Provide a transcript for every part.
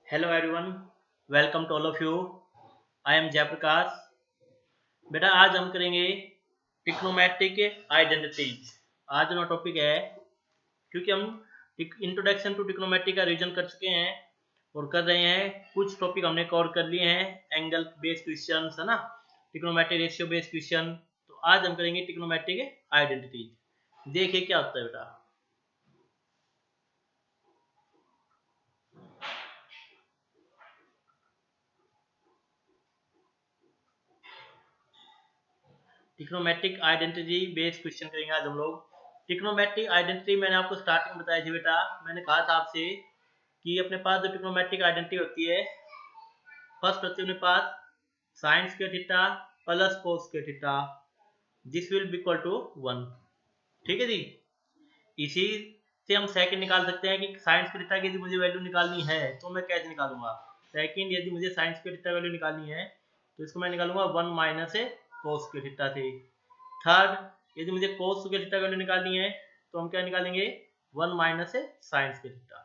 Hello everyone, welcome to all of you. I am Jayprakash. बेटा आज हम करेंगे ट्रिग्नोमेट्रिक आइडेंटिटीज। आज हमारा टॉपिक है, क्योंकि हम इंट्रोडक्शन टू ट्रिग्नोमेट्री का रिवीजन कर चुके हैं और कर रहे हैं। कुछ टॉपिक हमने कवर कर लिए हैं, एंगल बेस्ड क्वेश्चन है ना, ट्रिग्नोमेट्री रेशियो बेस्ड क्वेश्चन। तो आज हम करेंगे ट्रिग्नोमेट्रिक आइडेंटिटीज। देखिए क्या होता है बेटा। ट्रिग्नोमेट्रिक आइडेंटिटी बेस्ड क्वेश्चन करेंगे आज हम लोग। ट्रिग्नोमेट्रिक आइडेंटिटी मैंने आपको स्टार्टिंग में बताई थी बेटा। मैंने कहा था आपसे कि अपने पास जो ट्रिग्नोमेट्रिक आइडेंटिटी होती है, फर्स्ट होती है अपने पास sine square theta plus cos square theta, this will be equal to 1। ठीक है जी। इसी से हम सेकंड निकाल सकते हैं कि साइन स्क्वायर थीटा की यदि मुझे वैल्यू निकालनी है तो मैं कैसे निकालूंगा। सेकंड, यदि मुझे साइन स्क्वायर थीटा वैल्यू निकालनी है तो इसको मैं निकालूंगा 1 माइनस कोस स्क्वायर थीटा से। थर्ड, यदि मुझे कोस स्क्वायर थीटा वैल्यू निकालनी है तो हम क्या निकालेंगे, 1 माइनस साइन स्क्वायर थीटा।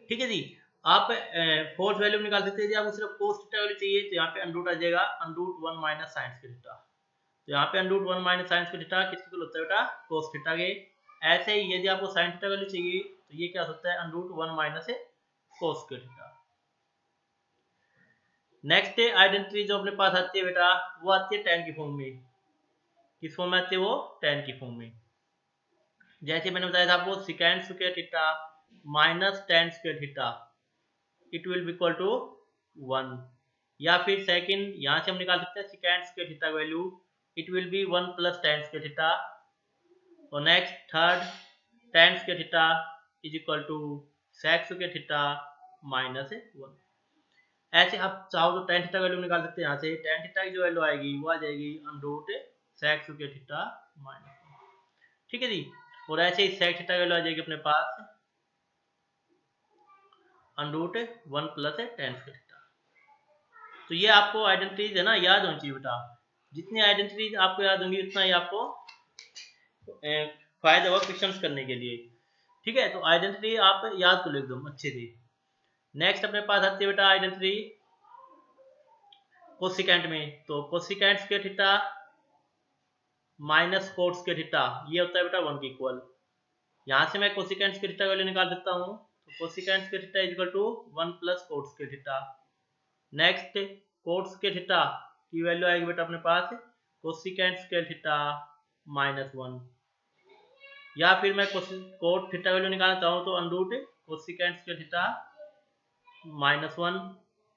ठीक है जी। आप फोर्थ वैल्यू निकाल सकते हैं। यदि आपको सिर्फ कोस थीटा वैल्यू चाहिए तो यहाँ पे अंडरूट आ जाएगा, under root 1 minus sine square theta. तो यहाँ पे under root 1 minus sine square theta किसके इक्वल होता है बेटा, कोस थीटा के। ऐसे ही यदि आपको साइन थीटा वैल्यू चाहिए तो ये क्या होता है, under root 1 minus cos square theta. Next identity जो अपने पास आती है बेटा, वो आती है tan की फॉर्म में। किस फॉर्म में आती है वो, tan की फॉर्म में। जैसे मैंने बताया था आपको, secant square theta minus tan square theta, it will be equal to 1। या फिर सेकंड, यहां से हम निकाल सकते हैं secant square theta value, it will be 1 plus tan square theta. और next third, tan square theta is equal to sec square theta minus 1। ऐसे आप चाहो तो tan थीटा वैल्यू निकाल सकते हैं। यहाँ से tan थीटा की जो वैल्यू आएगी वो आ जाएगी under root sec square theta minus 1। ठीक है जी। और ऐसे ही sec थीटा वैल्यू आ जाएगी अपने पास under root 1 plus tan square theta. तो ये आपको आइडेंटिटीज है ना, याद होनी चाहिए बेटा। जितनी आइडेंटिटीज आपको याद होंगी उतना ही आपको फायदा होगा क्वेश्चंस करने के लिए। ठीक है, तो आइडेंटिटी आप याद कर लो एकदम अच्छे से। नेक्स्ट अपने पास आती है बेटा आइडेंटिटी कोसिकेंट में। तो cosecant square theta minus coat square theta, ये होता है बेटा 1 के इक्वल। यहां से मैं कोसिकेंट स्क्वायर थीटा वैल्यू निकाल सकता हूं। तो cosecant square theta is equal to 1 plus cot square theta. Next, cot square theta की वैल्यू आएगी बेटा अपने पास कोसिकेंट स्क्वायर थीटा माइनस 1। या फिर मैं कोट थीटा वैल्यू निकालना चाहूँ तो under root cosecant square theta minus 1।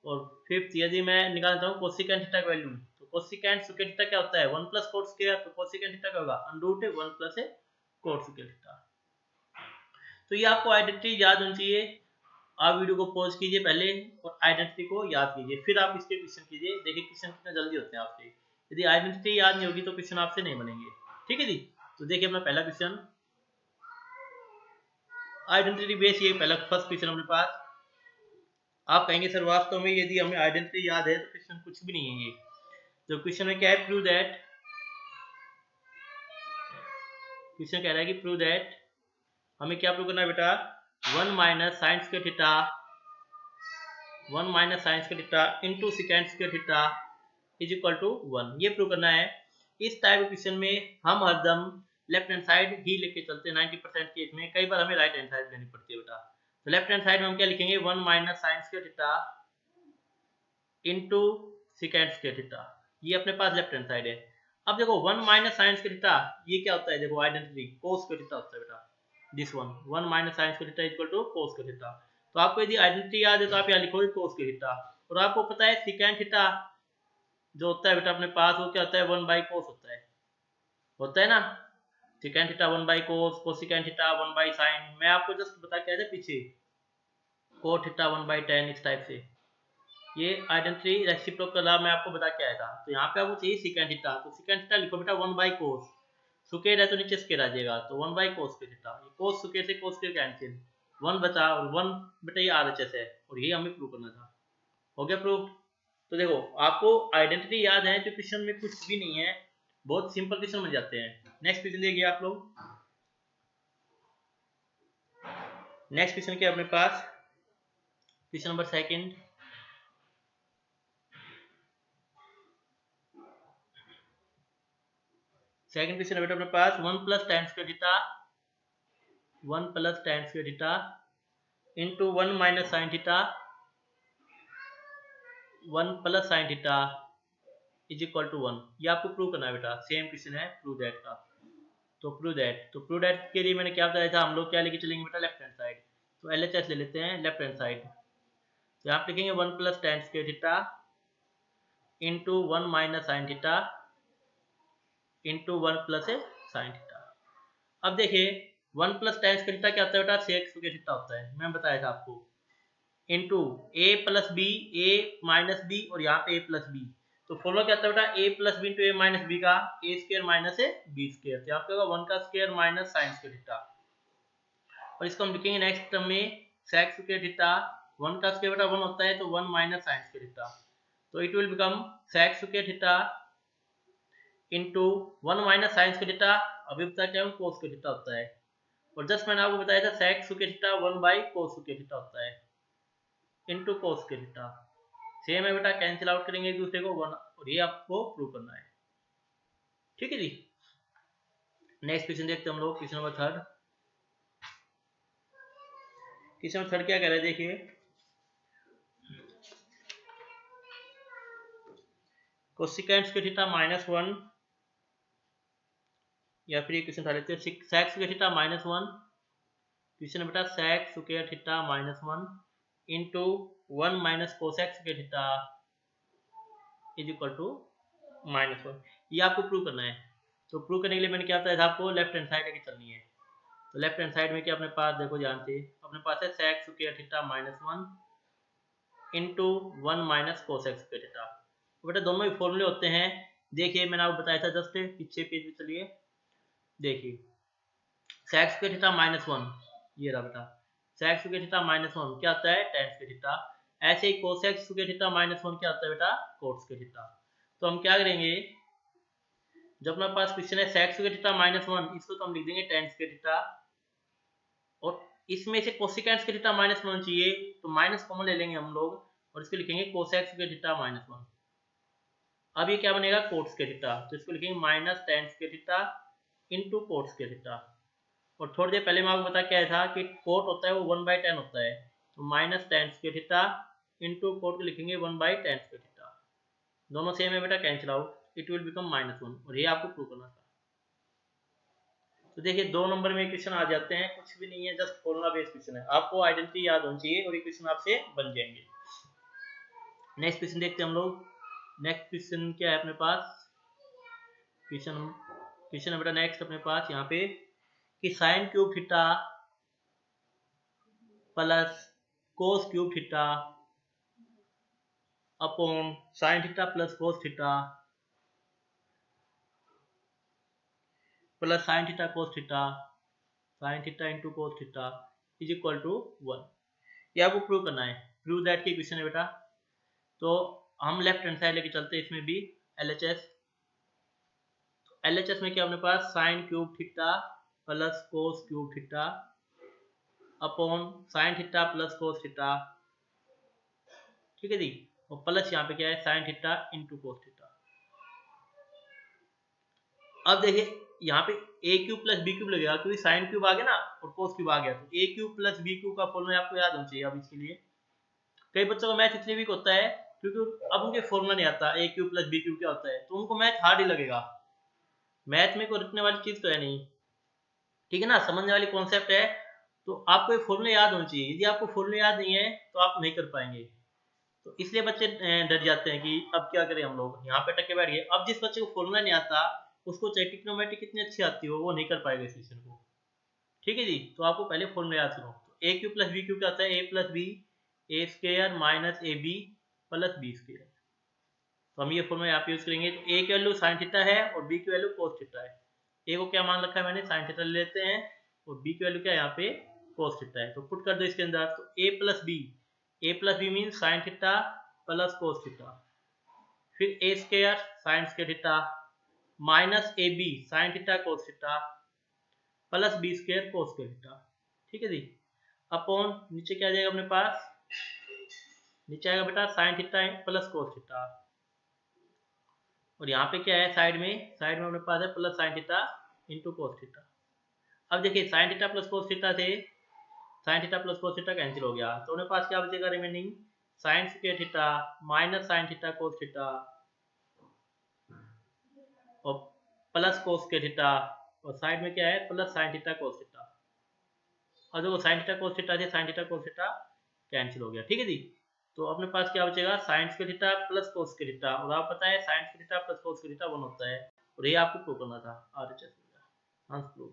और फिफ्थ, यदि मैं निकालना चाहूँ कोसिकेंट थीटा की वैल्यू, तो कोसिकेंट स्क्वायर थीटा क्या होता है, 1 प्लस कोट स्क्वायर। तो कोसिकेंट थीटा क्या होगा, under root 1 plus cot square theta. तो ये आपको आइडेंटिटी याद होनी चाहिए। आप वीडियो को पॉज कीजिए पहले और आइडेंटिटी को याद कीजिए, फिर आप इसके क्वेश्चन कीजिए। देखिए क्वेश्चन कितना जल्दी होते हैं आपसे। यदि आइडेंटिटी याद नहीं होगी तो क्वेश्चन आपसे नहीं बनेंगे। ठीक है जी। तो देखिए अपना पहला क्वेश्चन, आइडेंटिटी बेस, ये पहला फर्स्ट क्वेश्चन अपने पास। आप कहेंगे सर वास्तव में यदि हमें आइडेंटिटी याद है तो क्वेश्चन कुछ भी नहीं है ये। तो क्वेश्चन में क्या है, प्रूव दैट, क्वेश्चन कह रहा है कि प्रूव दैट, हमें क्या प्रूव करना है बेटा, 1 minus sine square theta, 1 minus sine square theta into secant square theta is equal to 1, ये प्रूव करना है। इस टाइप क्वेश्चन में हम हरदम लेफ्ट हैंड साइड ही लेके चलते हैं 90% केस में। कई बार हमें राइट हैंड साइड लेनी पड़ती है बेटा। तो लेफ्ट हैंड साइड में हम क्या लिखेंगे, 1 minus sine square theta into secant square theta, ये अपने पास लेफ्ट हैंड साइड है। अब देखो 1 माइनस साइन स्क्वायर थीटा ये क्या होता है, देखो आइडेंटिटी कोस स्क्वायर थीटा होता है बेटा। This one 1 minus sine square theta equal to cos square theta. तो आपको यदि आइडेंटिटी याद है तो आप यहाँ लिखोगे कोस स्क्वायर थीटा। और आपको पता है सेकेंड थीटा जो होता है बेटा अपने पास, वो क्या होता है, 1 बाई कोस होता है ना। Second theta 1 by cos, cosecant theta 1 by sine. मैं आपको जस्ट बता के आया था पीछे, कोट थीटा 1 बाई टेन, इस टाइप से। ये आइडेंटिटी रेसिप्रोकल मैं आपको बता के आया था। तो यहाँ पे आपको चाहिए सेकेंड थीटा, तो सेकेंड थीटा लिखो बेटा 1 बाई कोस, सुकेर है तो नीचे स्केर आ जाएगा, तो 1 बाई कोस के थीटा। ये कोस सुकेर से कोस के कैंसिल, 1 बचा, और 1 बेटा ये आरएचएस है, और ये हमें प्रूव करना था। हो गया प्रूव। तो देखो आपको आइडेंटिटी याद है तो क्वेश्चन में कुछ भी नहीं है, बहुत सिंपल क्वेश्चन बन जाते हैं। नेक्स्ट क्वेश्चन देखिए आप लोग। नेक्स्ट क्वेश्चन क्या है अपने पास, क्वेश्चन नंबर सेकंड, क्वेश्चन है बेटा अपने पास 1 plus tan square theta 1 plus tan square theta into 1 minus sine theta 1 plus sine theta is equal to 1। ये आपको प्रूव करना है बेटा, सेम क्वेश्चन है प्रूव दैट का। तो प्रूव दैट के लिए मैंने क्या बताया था, हम लोग क्या लेके चलेंगे बेटा, लेफ्ट हैंड साइड। तो LHS ले लेते हैं लेफ्ट हैंड साइड। तो यहाँ पे लिखेंगे 1 plus tan square theta into 1 minus sine theta into 1 plus sine theta. अब देखिए 1 प्लस tan स्क्वायर थीटा क्या होता है बेटा, सेक स्क्वायर थीटा होता है, मैं बताया था आपको, into a plus B, A minus B और यहाँ पे a प्लस बी। तो फॉर्मूला क्या होता है बेटा, a plus B into A minus B का a square minus B square. तो यहाँ पे होगा 1 का square minus sine square theta, और इसको हम लिखेंगे नेक्स्ट टर्म में सेक स्क्वायर थीटा। 1 का स्क्वायर बेटा 1 होता है, तो 1 माइनस साइन स्क्वायर थीटा। तो it will become sec square theta into 1 minus sine square theta, अभी बताया क्या कोस स्क्वायर थीटा होता है, और जस्ट मैंने आपको बताया था sec square theta 1 by cos square theta होता है into cos square theta. Same है बेटा, कैंसिल आउट करेंगे एक दूसरे को 1, और ये आपको प्रूव करना है। ठीक है जी। नेक्स्ट क्वेश्चन देखते हैं हम लोग, question number third. Question number third क्या कह रहे हैं देखिए, कोसिकेंट स्क्वायर थीटा माइनस 1, या फिर ये क्वेश्चन था लेते हैं sec square theta minus 1। Question है बेटा sec square theta minus 1 into 1 minus cosec square theta is equal to minus 1। ये आपको प्रूव करना है। तो प्रूव करने के लिए मैंने क्या बताया था आपको, लेफ्ट हैंड साइड लेके चलनी है। तो लेफ्ट हैंड साइड में क्या अपने पास देखो ध्यान से, अपने पास है sec square theta minus 1 into 1 minus cosec square theta. बेटा दोनों ही फॉर्मूले होते हैं, देखिए मैंने आपको बताया था जस्ट पीछे पेज में चलिए देखिए, सेक स्क्वायर थीटा माइनस 1, ये रहा बेटा सेक स्क्वायर थीटा माइनस 1 क्या होता है tan स्क्वायर थीटा। ऐसे ही कोसेक स्क्वायर थीटा माइनस 1 क्या होता है बेटा, कोट स्क्वायर थीटा। तो हम क्या करेंगे, जब हमारे पास क्वेश्चन है सेक स्क्वायर थीटा माइनस 1, इसको तो हम लिख देंगे tan स्क्वायर थीटा, और इसमें से कोसिकेंट स्क्वायर थीटा माइनस 1 चाहिए, तो माइनस कॉमन ले लेंगे हम लोग, और इसको लिखेंगे कोसेक स्क्वायर थीटा माइनस 1। अब ये क्या बनेगा, कोट स्क्वायर थीटा, तो इसको लिखेंगे minus tan square theta into coat square theta. और थोड़ी देर पहले मैं आपको बता क्या था कि कोट होता है वो 1/10 होता है, तो minus tan square theta into coat को लिखेंगे 1/10 स्क्वायर थीटा। दोनों सेम है बेटा, cancel out, it will become -1, और ये आपको प्रूव करना था। तो देखिए 2 नंबर में क्वेश्चन आ जाते हैं, कुछ भी नहीं है, जस्ट फॉर्मूला बेस्ड क्वेश्चन है, आपको आइडेंटिटी याद होनी चाहिए और ये क्वेश्चन आपसे बन जाएंगे। नेक्स्ट क्वेश्चन देखते हैं हम लोग। नेक्स्ट क्वेश्चन क्या है अपने पास, क्वेश्चन है बेटा नेक्स्ट अपने पास यहाँ पे कि sine cube theta plus cos cube theta upon sine theta plus cos theta plus sine theta cos theta sine theta into cos theta is equal to 1। ये आपको प्रूव करना है, प्रूव दैट की क्वेश्चन है बेटा। तो हम लेफ्ट हैंड साइड लेके चलते हैं इसमें भी LHS। LHS में क्या अपने पास sine cube theta plus cos cube theta upon sine theta plus cos theta, ठीक है जी, और प्लस यहाँ पे क्या है साइन थीटा इंटू कोस थीटा। अब देखिए यहाँ पे a cube plus b cube लगेगा, क्योंकि साइन क्यूब आ गया ना और कोस क्यूब आ गया, तो ए क्यूब प्लस बी क्यूब का फॉर्मूला आपको याद होना चाहिए। अब इसके लिए कई बच्चों का मैथ इसलिए वीक होता है क्योंकि अब उनके फॉर्मूला नहीं आता ए क्यूब प्लस बी क्यूब क्या होता है, तो उनको मैथ हार्ड ही लगेगा। मैथ में कोई रटने वाली चीज तो है नहीं, ठीक है ना, समझने वाली कॉन्सेप्ट है। तो आपको ये फॉर्मूले याद होना चाहिए, यदि आपको फॉर्मूले याद नहीं है तो आप नहीं कर पाएंगे। तो इसलिए बच्चे डर जाते हैं कि अब क्या करें हम लोग, यहाँ पे टके बैठ गए। अब जिस बच्चे को फॉर्मूला नहीं आता उसको चाहे ट्रिग्नोमेट्री कितनी अच्छी आती हो वो नहीं कर पाएगा इस क्वेश्चन को, ठीक है जी। तो आपको पहले फॉर्मूला याद करो। तो a cube plus b cube क्या होता है, a plus B a square minus a b plus B square. तो हम ये फॉर्मूला यहाँ पे यूज करेंगे। तो ए की वैल्यू साइन थीटा है और बी की वैल्यू कोस थीटा है। ए को क्या मान रखा है मैंने, साइन थीटा ले लेते हैं, और बी की वैल्यू क्या है यहाँ पे कोस थीटा है। तो पुट कर दो इसके अंदर, तो a plus b mean sine theta plus cos theta, फिर a square sine square theta minus a b sine theta cos theta plus B square cos square theta, ठीक है जी, अपॉन नीचे क्या आ जाएगा अपने पास नीचे आएगा बेटा sine theta plus cos theta, और यहाँ पे क्या है साइड में अपने पास है प्लस साइन थीटा इंटू कोस थीटा। अब देखिए sine theta plus cos theta से sine theta plus cos theta cancel हो गया, तो अपने पास क्या बचेगा remaining sine square theta minus sine theta cos theta और प्लस कोस स्क्वायर थीटा, और साइड में क्या है plus sine theta cos theta. और देखो साइन थीटा कोस थीटा से sine theta cos theta cancel हो गया, ठीक है जी। तो अपने पास क्या बचेगा sign square theta plus cos square theta, और आप पता है sine square theta plus cos square theta 1 होता है, और ये आपको प्रूव करना था RHS हो गया आंसर प्रूव।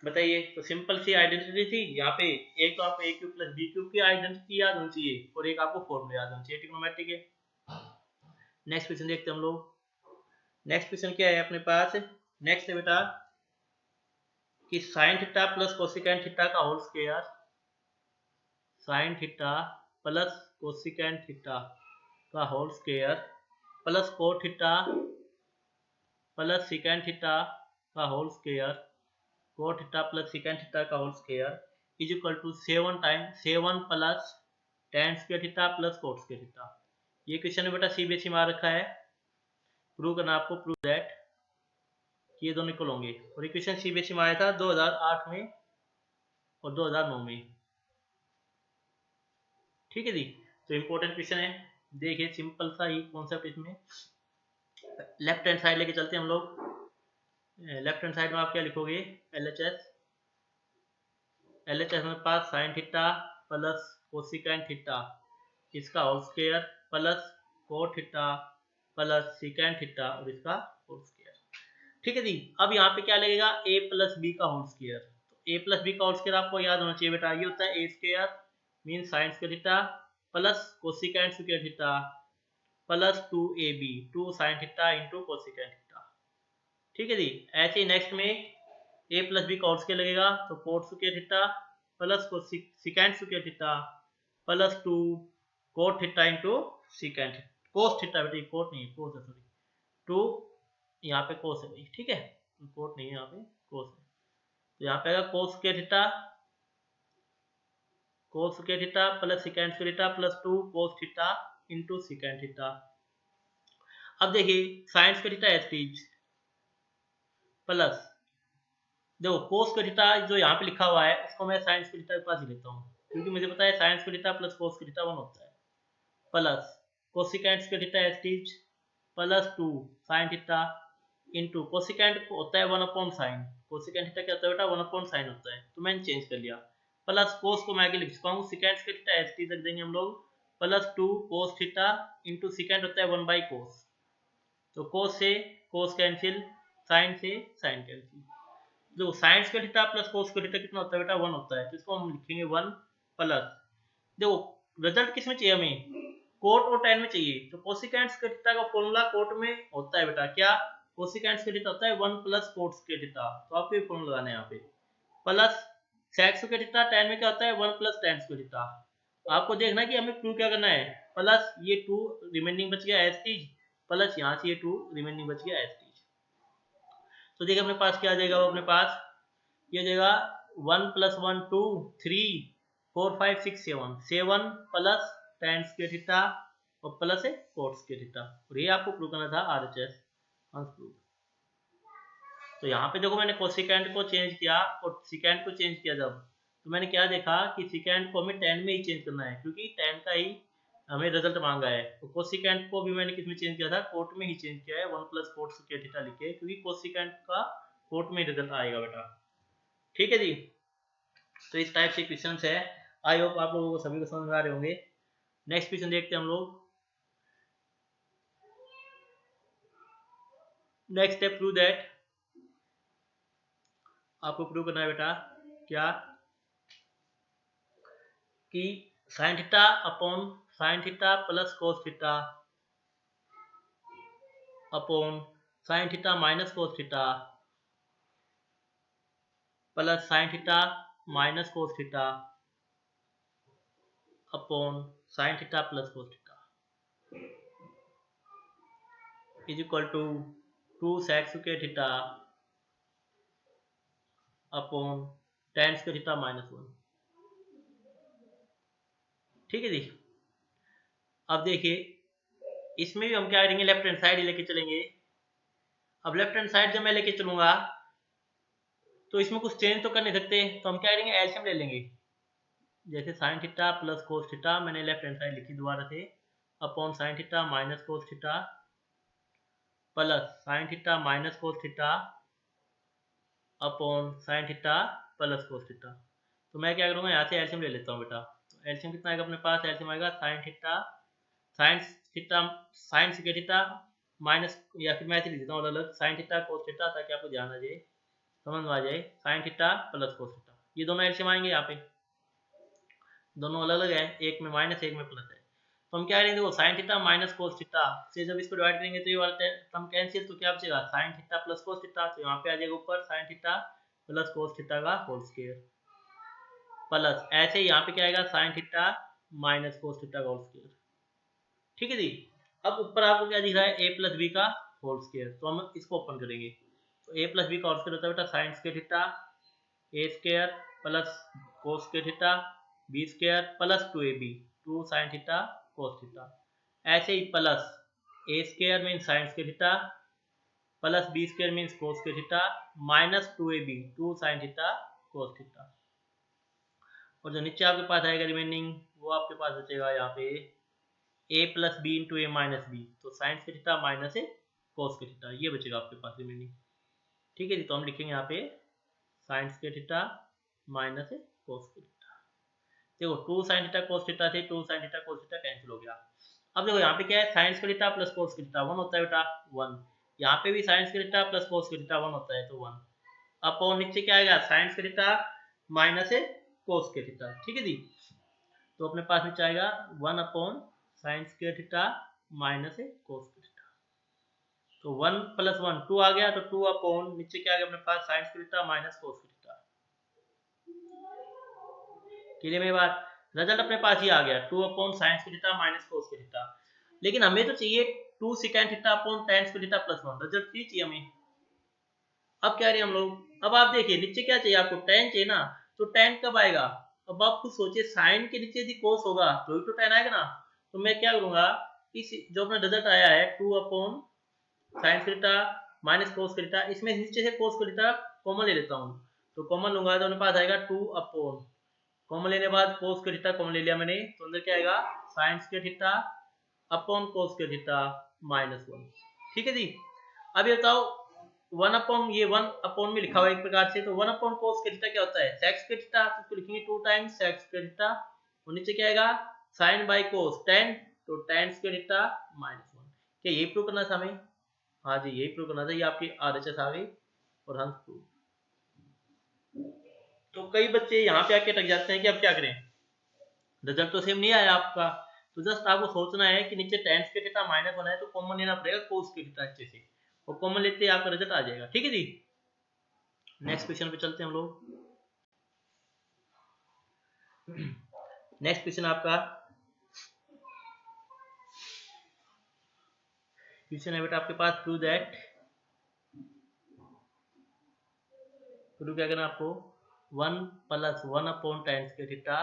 बताइए, तो सिंपल सी आइडेंटिटी थी यहाँ पे, एक तो आपको a cube plus b cube की आइडेंटिटी याद होनी चाहिए और एक आपको फॉर्मूला याद होना चाहिए ट्रिग्नोमेट्री के। नेक्स्ट क्वेश्चन देखते हैं हम लोग। नेक्स्ट क्वेश्चन क्या है अपने पास, नेक्स्ट है बेटा कि sine theta plus cosecant theta का whole square, sine theta plus cosecant theta का whole square plus cot theta plus secant theta का whole square, cot theta plus secant theta का whole square is equal to 7 plus tan square theta plus cot square theta. ये question है बेटा CBSE में आ रखा है, prove करना आपको, प्रूव दैट ये दोनों इक्वल होंगे, और ये क्वेश्चन CBSE में आया था 2008 में और 2009 में, ठीक है जी। तो इंपॉर्टेंट क्वेश्चन है, देखिए सिंपल सा ही कॉन्सेप्ट इसमें। लेफ्ट हैंड साइड लेके चलते हैं हम लोग। लेफ्ट हैंड साइड में आप क्या लिखोगे LHS में पास sine theta plus cosecant theta इसका whole square plus cot theta plus secant theta और इसका होल स्क्वायर, ठीक है जी। अब यहाँ पे क्या लगेगा a प्लस बी का होल स्क्वायर, तो a प्लस बी का होल स्क्वायर आपको याद होना चाहिए बेटा, ये होता है a square mean sine square theta plus cosecant square theta plus 2ab 2 sine theta into cosecant theta, ठीक है जी। ऐसे ही नेक्स्ट में a प्लस बी का होल स्क्वायर लगेगा, तो coat square theta plus secant square theta plus 2 cot theta into secant cos theta, बेटा coat नहीं है कोस है सॉरी, 2 यहाँ पे कोस है भाई, ठीक है कोट नहीं है यहाँ पे कोस है, तो यहाँ पे आएगा cos square theta plus secant square theta plus 2 cos theta into secant theta. अब देखिए sine square theta as is plus, देखो कोस स्क्वायर थीटा जो यहाँ पे लिखा हुआ है उसको मैं साइन स्क्वायर थीटा के पास ही लेता हूँ, क्योंकि मुझे पता है sine square theta plus cos square theta 1 होता है, plus cosecant square theta as is plus 2 sine theta into cosecant होता है 1 अपॉन साइन, कोसिकेंट थीटा क्या होता है बेटा 1 अपॉन साइन होता है, तो मैंने चेंज कर लिया, प्लस कोस को मैं आगे लिख चुका हूँ secant square theta as is रख देंगे हम लोग, plus 2 cos theta into secant होता है 1 बाई कोस, तो कोस से कोस कैंसिल साइन से साइन कैंसिल, जो sine square theta plus cos square theta कितना होता है बेटा 1 होता है, तो इसको हम लिखेंगे 1 प्लस, देखो रिजल्ट किस में चाहिए हमें कोट और tan में चाहिए, तो कोसिकेंट स्क्वायर थीटा का फॉर्मूला कोट में होता है बेटा, क्या कोसिकेंट स्क्वायर थीटा होता है 1 प्लस कोट स्क्वायर थीटा, तो आपको ये फॉर्मूला लगाना है यहाँ पे, plus sec square theta tan में क्या होता है 1 प्लस tan स्क्वायर थीटा। आपको देखना कि हमें प्रूव क्या करना है, प्लस ये 2 रिमेनिंग बच गया एज इज, प्लस यहाँ से ये 2 रिमेनिंग बच गया एज इज, तो देखिए अपने पास क्या आ जाएगा, अपने पास ये जाएगा 1 plus 1 2 3 4 5 6 7 7 plus tan square theta और प्लस है कोट स्क्वायर थीटा, और ये आपको प्रूव करना था RHS प्रूव। तो यहाँ पे देखो मैंने कोसिकेंट को चेंज किया और सिकेंट को चेंज किया, जब तो मैंने क्या देखा कि सिकेंट को हमें tan में ही चेंज करना है, क्योंकि tan का ही हमें रिजल्ट मांगा है, तो कोसिकेंट को भी मैंने किस में चेंज किया था कोट में ही चेंज किया है 1 प्लस कोट स्क्वायर थीटा लिखे, क्योंकि कोसिकेंट का कोट में रिजल्ट आएगा बेटा, ठीक है जी। तो इस टाइप से क्वेश्चंस है, आई होप आप लोगों को सभी को समझ में आ रहे होंगे। नेक्स्ट क्वेश्चन देखते हैं हम लोग। नेक्स्ट स्टेप प्रूव दैट, आपको प्रूव करना है बेटा क्या कि sine theta upon sine theta plus cos theta upon sine theta minus cos theta plus sine theta minus cos theta upon sine theta plus cos theta is equal to 2 sec square theta upon tan square theta minus 1। ठीक है जी। अब देखिए इसमें भी हम क्या करेंगे, left hand side ही लेके चलेंगे। अब लेफ्ट हैंड साइड जब मैं लेके चलूंगा तो इसमें कुछ चेंज तो कर नहीं सकते, तो हम क्या करेंगे एलसीएम ले लेंगे। जैसे sine theta plus cos theta मैंने लेफ्ट हैंड साइड लिखी दोबारा से, upon sine theta minus cos theta plus sine theta minus cos theta upon sine theta plus cos theta. तो मैं क्या करूंगा यहाँ से एलसीएम ले लेता हूँ बेटा। तो एलसीएम कितना आएगा अपने पास, एलसीएम आएगा sine theta sine sec theta minus, या फिर मैं ऐसे लिख देता हूँ अलग अलग, साइन थीटा कोस थीटा, ताकि आपको ध्यान आ जाए, समझ में आ जाए, sine theta plus cos theta. ये दोनों एलसीएम आएंगे यहाँ पे, दोनों अलग अलग है, एक में माइनस एक में प्लस है। तो हम क्या करेंगे, वो sign theta minus cos theta से जब इसको डिवाइड करेंगे तो ये वाला टर्म कैंसिल, तो क्या बचेगा sine theta plus cos theta. तो यहाँ पे आ जाएगा ऊपर sine theta plus cos theta का होल स्क्वायर, प्लस ऐसे ही यहाँ पे क्या आएगा sine theta minus cos theta का होल स्क्वायर। ठीक है जी। अब ऊपर आपको क्या दिख रहा है, ए प्लस बी का होल स्क्वायर, तो हम इसको ओपन करेंगे। तो ए प्लस बी का होल स्क्वायर होता है बेटा sine square theta a square plus cos square theta b square plus 2ab 2 sine theta cos theta. ऐसे ही plus a square mean sine square theta plus B square mean cos square theta minus 2ab 2 sine theta cos theta. और जो नीचे आपके पास आएगा remaining, वो आपके पास बचेगा यहाँ पे ए प्लस बी इंटू ए माइनस बी, तो sine square theta minus a cos square theta, ये बचेगा आपके पास रिमेनिंग। ठीक है जी। तो हम लिखेंगे यहाँ पे sign square theta minus a cos square theta. देखो 2 साइन थीटा कोस थीटा से 2 sine theta cos theta cancel हो गया। अब देखो यहाँ पे क्या है, sine square theta plus cos square theta 1 होता है बेटा 1, यहाँ पे भी sign square theta plus cos square theta 1 होता है, तो 1 अपॉन नीचे क्या आएगा sign square theta minus a cos square theta. ठीक है जी। तो अपने पास नीचे आएगा 1 upon sine square theta minus a cos square theta. तो 1 प्लस 1 2 आ गया, तो 2 अपॉन नीचे क्या आ गया अपने पास sine square theta minus cos square theta. Clear मेरी बात, रिजल्ट अपने पास ही आ गया 2 upon sine square theta minus cos square theta. लेकिन हमें तो चाहिए 2 second theta upon tan square theta plus 1, result ये चाहिए हमें। अब क्या रहे हम लोग, अब आप देखिए नीचे क्या चाहिए आपको, tan चाहिए ना, तो tan कब आएगा। अब आप खुद सोचिए, साइन के नीचे यदि कोस होगा तो ही तो tan आएगा ना। तो मैं क्या करूंगा, इस जो अपना रिजल्ट आया है 2 upon sine square theta minus cos square theta, इसमें नीचे से कोस स्क्वायर थीटा कॉमन ले लेता हूँ। तो कॉमन लूंगा तो मेरे पास आएगा 2 अपॉन, कॉमन लेने के बाद कोस स्क्वायर थीटा कॉमन ले लिया मैंने, तो अंदर क्या आएगा साइन स्क्वायर थीटा अपॉन कोस स्क्वायर थीटा माइनस 1। ठीक है जी। अब ये बताओ 1 अपॉन, ये 1 अपॉन में लिखा हुआ है एक प्रकार से, तो 1 अपॉन कोस स्क्वायर थीटा क्या होता है सेक स्क्वायर थीटा, तो इसको लिखेंगे 2 टाइम्स सेक स्क्वायर थीटा, और नीचे क्या आएगा साइन बाय कोस tan, तो tan स्क्वायर थीटा माइनस 1। क्या यही प्रूव करना था हमें, हाँ जी यही प्रूव करना था, ये आपकी आरएचएस आ गई और हंस प्रूव। तो कई बच्चे यहाँ पे आके अटक जाते हैं कि अब क्या करें, रिजल्ट तो सेम नहीं आया आपका। तो जस्ट आपको सोचना है कि नीचे tan स्क्वायर थीटा माइनस 1 है, तो कॉमन लेना पड़ेगा कोस स्क्वायर थीटा नीचे से, और कॉमन लेते ही आपका रिजल्ट आ जाएगा। ठीक है जी। नेक्स्ट क्वेश्चन पे चलते हैं हम लोग। नेक्स्ट क्वेश्चन आपका क्वेश्चन है बेटा आपके पास, प्रूव दैट, प्रूव क्या करना आपको, 1 plus 1 upon tan square theta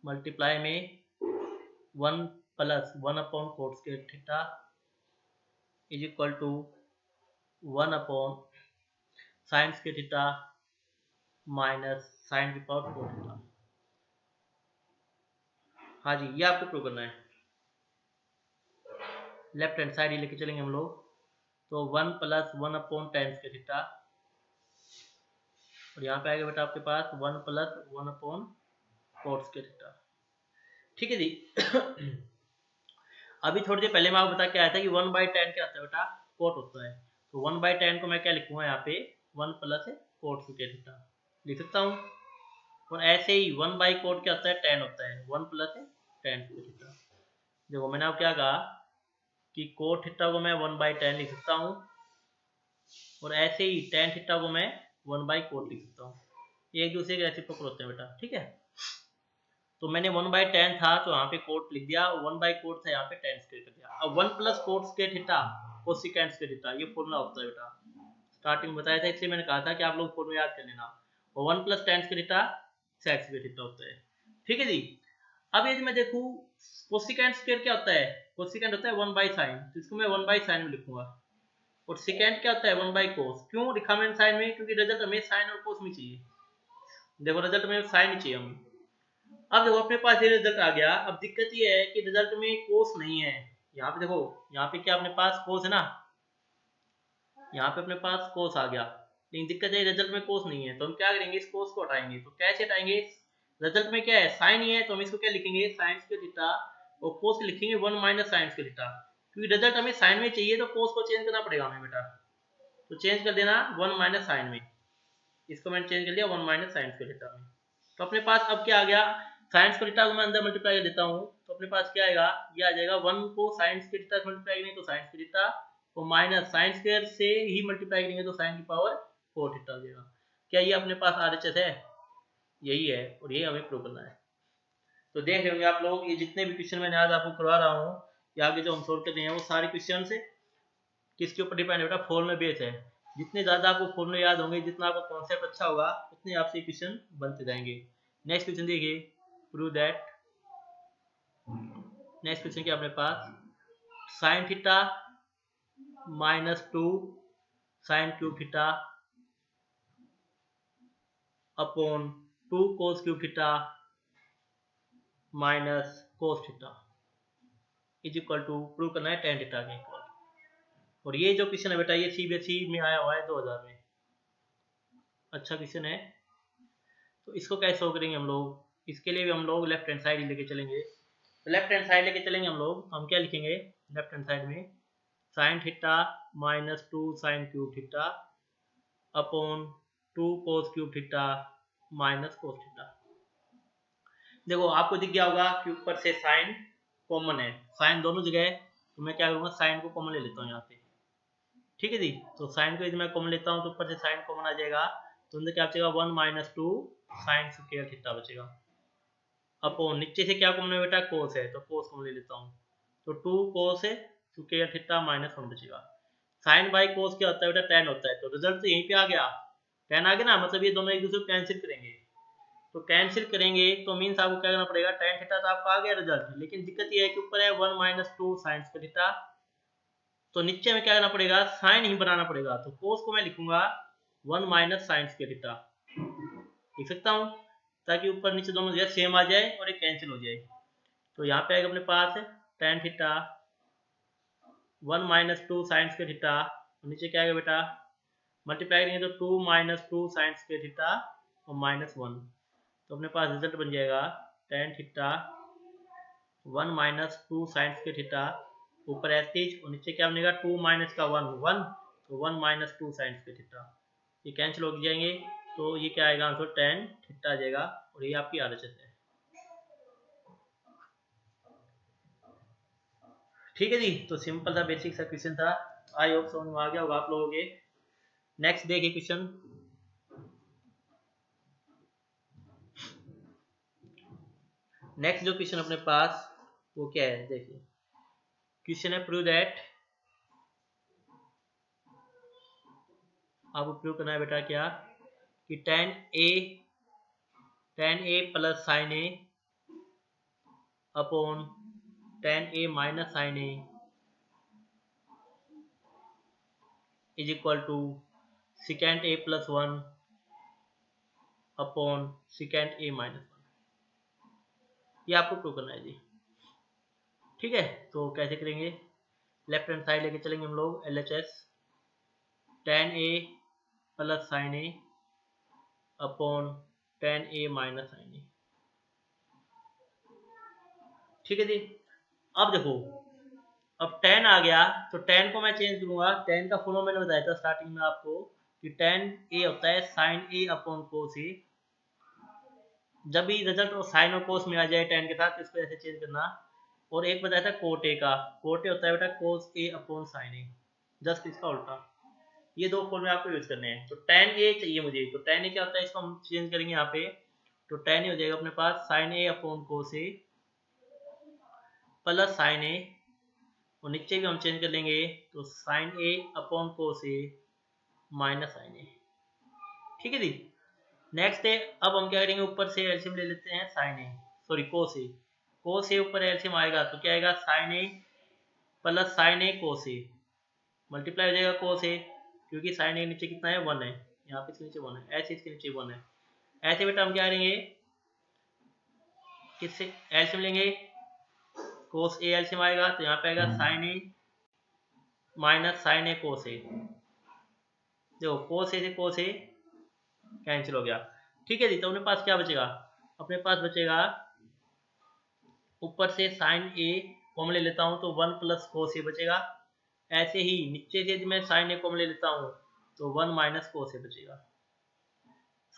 multiply में 1 plus 1 upon cot square theta is equal to 1 upon sine square theta minus sine की पावर 4 थीटा। हाँ जी ये आपको प्रूव करना है, लेफ्ट हैंड साइड ही लेके चलेंगे हम लोग। तो 1 plus 1 upon tan square theta, और यहाँ पे आएगा बेटा आपके पास 1 plus 1 upon cot square theta. ठीक है जी। अभी थोड़ी देर पहले मैं आपको बता के आया था कि 1 बाई 10 क्या होता है बेटा, कोट होता है। तो 1 बाई 10 को मैं क्या लिखूंगा यहाँ पे 1 प्लस कोट स्क्वायर थीटा लिख सकता हूँ, और ऐसे ही 1 बाई कोट क्या होता है 10 होता है, 1 प्लस tan स्क्वायर थीटा। देखो मैंने आपको क्या कहा कि कोट थीटा को मैं 1 बाई 10 लिख सकता हूँ, और ऐसे ही tan थीटा को मैं 1 बाई कोट लिख सकता हूँ, एक दूसरे के रेसिप्रोकल होते हैं बेटा। ठीक है। तो मैंने 1 बाई 10 था तो यहाँ पे कोट लिख दिया, 1 बाई कोट था यहाँ पे tan स्क्वायर कर दिया। अब 1 plus cot square theta cosecant square theta, ये फॉर्मूला होता है बेटा, स्टार्टिंग में बताया था, इसलिए मैंने कहा था कि आप लोग फॉर्मूला याद कर लेना। और 1 plus tan square theta sec square theta होता है। ठीक है जी। अब यदि मैं देखूं कोसिकेंट स्क्वायर क्या होता है, कोसिकेंट होता है 1/sin, तो इसको मैं 1/sin में लिखूंगा। और सेकेंड क्या होता है 1/cos। क्यों लिखा मैंने साइन में, क्योंकि रिजल्ट हमें साइन और कोस में चाहिए। देखो रिजल्ट में साइन ही चाहिए हमें। अब देखो अपने पास ये रिजल्ट आ गया। अब दिक्कत ये है कि रिजल्ट में कोस नहीं है। यहाँ पे देखो, यहाँ पे क्या अपने पास कोस है ना, यहाँ पे अपने पास कोस आ गया, लेकिन दिक्कत है रिजल्ट में कोस नहीं है। तो हम क्या करेंगे, इस कोस को हटाएंगे। तो कैसे हटाएंगे, रिजल्ट में क्या है साइन ही है, तो हम इसको क्या लिखेंगे साइन स्क्वायर थीटा, और कोस लिखेंगे 1 - sin स्क्वायर थीटा। क्योंकि रिजल्ट हमें साइन में चाहिए तो कोस को चेंज करना पड़ेगा हमें बेटा। तो चेंज कर देना 1 - sin में, इसको मैंने चेंज कर लिया 1 - sin स्क्वायर थीटा में। तो अपने पास अब क्या आ गया, sin स्क्वायर थीटा को मैं अंदर मल्टीप्लाई कर देता हूँ। तो अपने पास क्या आएगा, ये आ जाएगा 1 को sin स्क्वायर थीटा से मल्टीप्लाई करेंगे तो sin स्क्वायर थीटा, और माइनस sin स्क्वायर से ही मल्टीप्लाई करेंगे तो sin की पावर 4 थीटा हो जाएगा। क्या ये अपने पास RHS है, यही है, और यही हमें प्रूव करना है। तो देख रहे होंगे आप लोग, ये जितने भी क्वेश्चन मैंने आज आपको करवा रहा हूँ, या आगे जो हम सोल्व कर रहे हैं, वो सारे क्वेश्चन से किसके ऊपर डिपेंड है बेटा, फॉर्मूला बेस है। जितने ज्यादा आपको फॉर्मूले याद होंगे, जितना आपका कॉन्सेप्ट अच्छा होगा, उतने आपसे क्वेश्चन बनते जाएंगे। नेक्स्ट क्वेश्चन देखिए, प्रूव दैट। नेक्स्ट क्वेश्चन क्या अपने पास, sin theta -2 sin cube theta upon 2 cos cube theta minus cos theta is equal to, prove करना है tan थीटा के इक्वल। और ये जो क्वेश्चन है बेटा, ये CBSE में आया हुआ है 2000 में, अच्छा क्वेश्चन है। तो इसको कैसे सॉल्व करेंगे हम लोग, इसके लिए भी हम लोग लेफ्ट हैंड साइड लेके चलेंगे। तो लेफ्ट हैंड साइड लेके चलेंगे हम लोग, हम क्या लिखेंगे लेफ्ट हैंड साइड में, sin theta -2 sin cube theta upon 2 cos cube theta minus cos theta. देखो आपको दिख गया होगा कि ऊपर से साइन कॉमन है, साइन दोनों जगह है, तो मैं क्या करूँगा साइन को कॉमन ले लेता हूँ यहाँ पे। ठीक है जी, तो साइन को यदि मैं कॉमन लेता हूँ तो ऊपर से साइन कॉमन आ जाएगा, तो अंदर क्या बचेगा 1 - 2 sin स्क्वायर थीटा बचेगा, अपॉन नीचे से क्या कॉमन है बेटा कोस है, तो कोस कॉमन ले लेता हूँ, तो 2 cos स्क्वायर थीटा -1 बचेगा। साइन बाई कोस क्या होता है बेटा, tan होता है। तो रिजल्ट तो यहीं पे आ गया, tan आ गया ना, मतलब ये दोनों एक दूसरे को कैंसिल करेंगे। तो कैंसिल करेंगे तो मीन्स आपको क्या करना पड़ेगा, tan थीटा तो आपका आ गया रिजल्ट, लेकिन दिक्कत ये है कि ऊपर है 1 - 2 sin स्क्वायर थीटा, तो नीचे में क्या करना पड़ेगा साइन ही बनाना पड़ेगा। तो कोस को मैं लिखूंगा 1 - sin स्क्वायर थीटा, लिख सकता हूँ, ताकि ऊपर नीचे दोनों जगह सेम आ जाए और एक कैंसिल हो जाए। तो यहाँ पे आएगा अपने पास tan theta 1 - 2 sin square theta, नीचे क्या आएगा बेटा मल्टीप्लाई करेंगे तो 2 - 2 sin स्क्वायर थीटा और -1। तो अपने पास रिजल्ट बन जाएगा tan theta 1 - 2 sin square theta, ऊपर एस्टीज और नीचे क्या बनेगा 2 माइनस का 1 1, तो 1 - 2 sin स्क्वायर थीटा, ये कैंसिल हो जाएंगे। तो ये क्या आएगा आंसर tan थीटा आ जाएगा, और ये आपकी RHS है। ठीक है जी, तो सिंपल सा बेसिक सा क्वेश्चन था, आई होप समझ में आ गया होगा आप लोगों के। नेक्स्ट देखिए क्वेश्चन, नेक्स्ट जो क्वेश्चन अपने पास वो क्या है देखिए, क्वेश्चन है प्रूव दैट। आपको प्रूव करना है बेटा क्या, कि tan a plus sine A upon tan a minus sine A is equal to secant a plus 1 upon secant a minus 1। ये आपको प्रूव करना है जी। ठीक है, तो कैसे करेंगे, लेफ्ट हैंड साइड लेके चलेंगे हम लोग, LHS tan a plus sine A upon tan a minus sine a. ठीक है जी, अब देखो अब tan आ गया, तो tan को मैं चेंज करूंगा। tan का फॉर्मूला मैंने बताया था स्टार्टिंग में आपको, कि tan a होता है sin a upon cos a। जब भी रिजल्ट और साइन और कोस में आ जाए tan के साथ, इसको ऐसे चेंज करना। और एक बताया था कोट ए का, कोट ए होता है बेटा कोस ए अपॉन साइन ए, जस्ट इसका उल्टा। ये दो फॉर्मूले आपको यूज करने हैं। तो tan ए चाहिए मुझे, तो tan ए क्या होता है, इसको हम चेंज करेंगे यहाँ पे। तो tan ए हो जाएगा अपने पास साइन ए अपॉन कोस ए प्लस साइन ए, और नीचे भी हम चेंज कर लेंगे, तो sign A upon cos A minus sine a. ठीक है जी, नेक्स्ट है, अब हम क्या करेंगे ऊपर से एलसीएम ले लेते हैं साइन ए, सॉरी कोस ए। कोस ए ऊपर एलसीएम आएगा तो क्या आएगा साइन ए प्लस साइन ए कोस ए, मल्टीप्लाई हो जाएगा कोस ए, क्योंकि साइन ए नीचे कितना है 1 है, यहाँ पे इसके नीचे 1 है, ऐसे इसके नीचे 1 है। ऐसे बेटा हम क्या करेंगे, किससे एलसीएम लेंगे, कोस ए एलसीएम आएगा तो यहाँ पे आएगा साइन ए माइनस साइन ए कोस ए, देखो कोस ए से कोस ए कैंसिल हो गया। ठीक है जी, तो अपने पास क्या बचेगा, अपने पास बचेगा ऊपर से साइन ए कॉमन ले लेता हूँ तो 1 प्लस कोस ए बचेगा, ऐसे ही नीचे से मैं साइन ए कॉमन ले लेता हूँ तो 1 माइनस कोस ए बचेगा,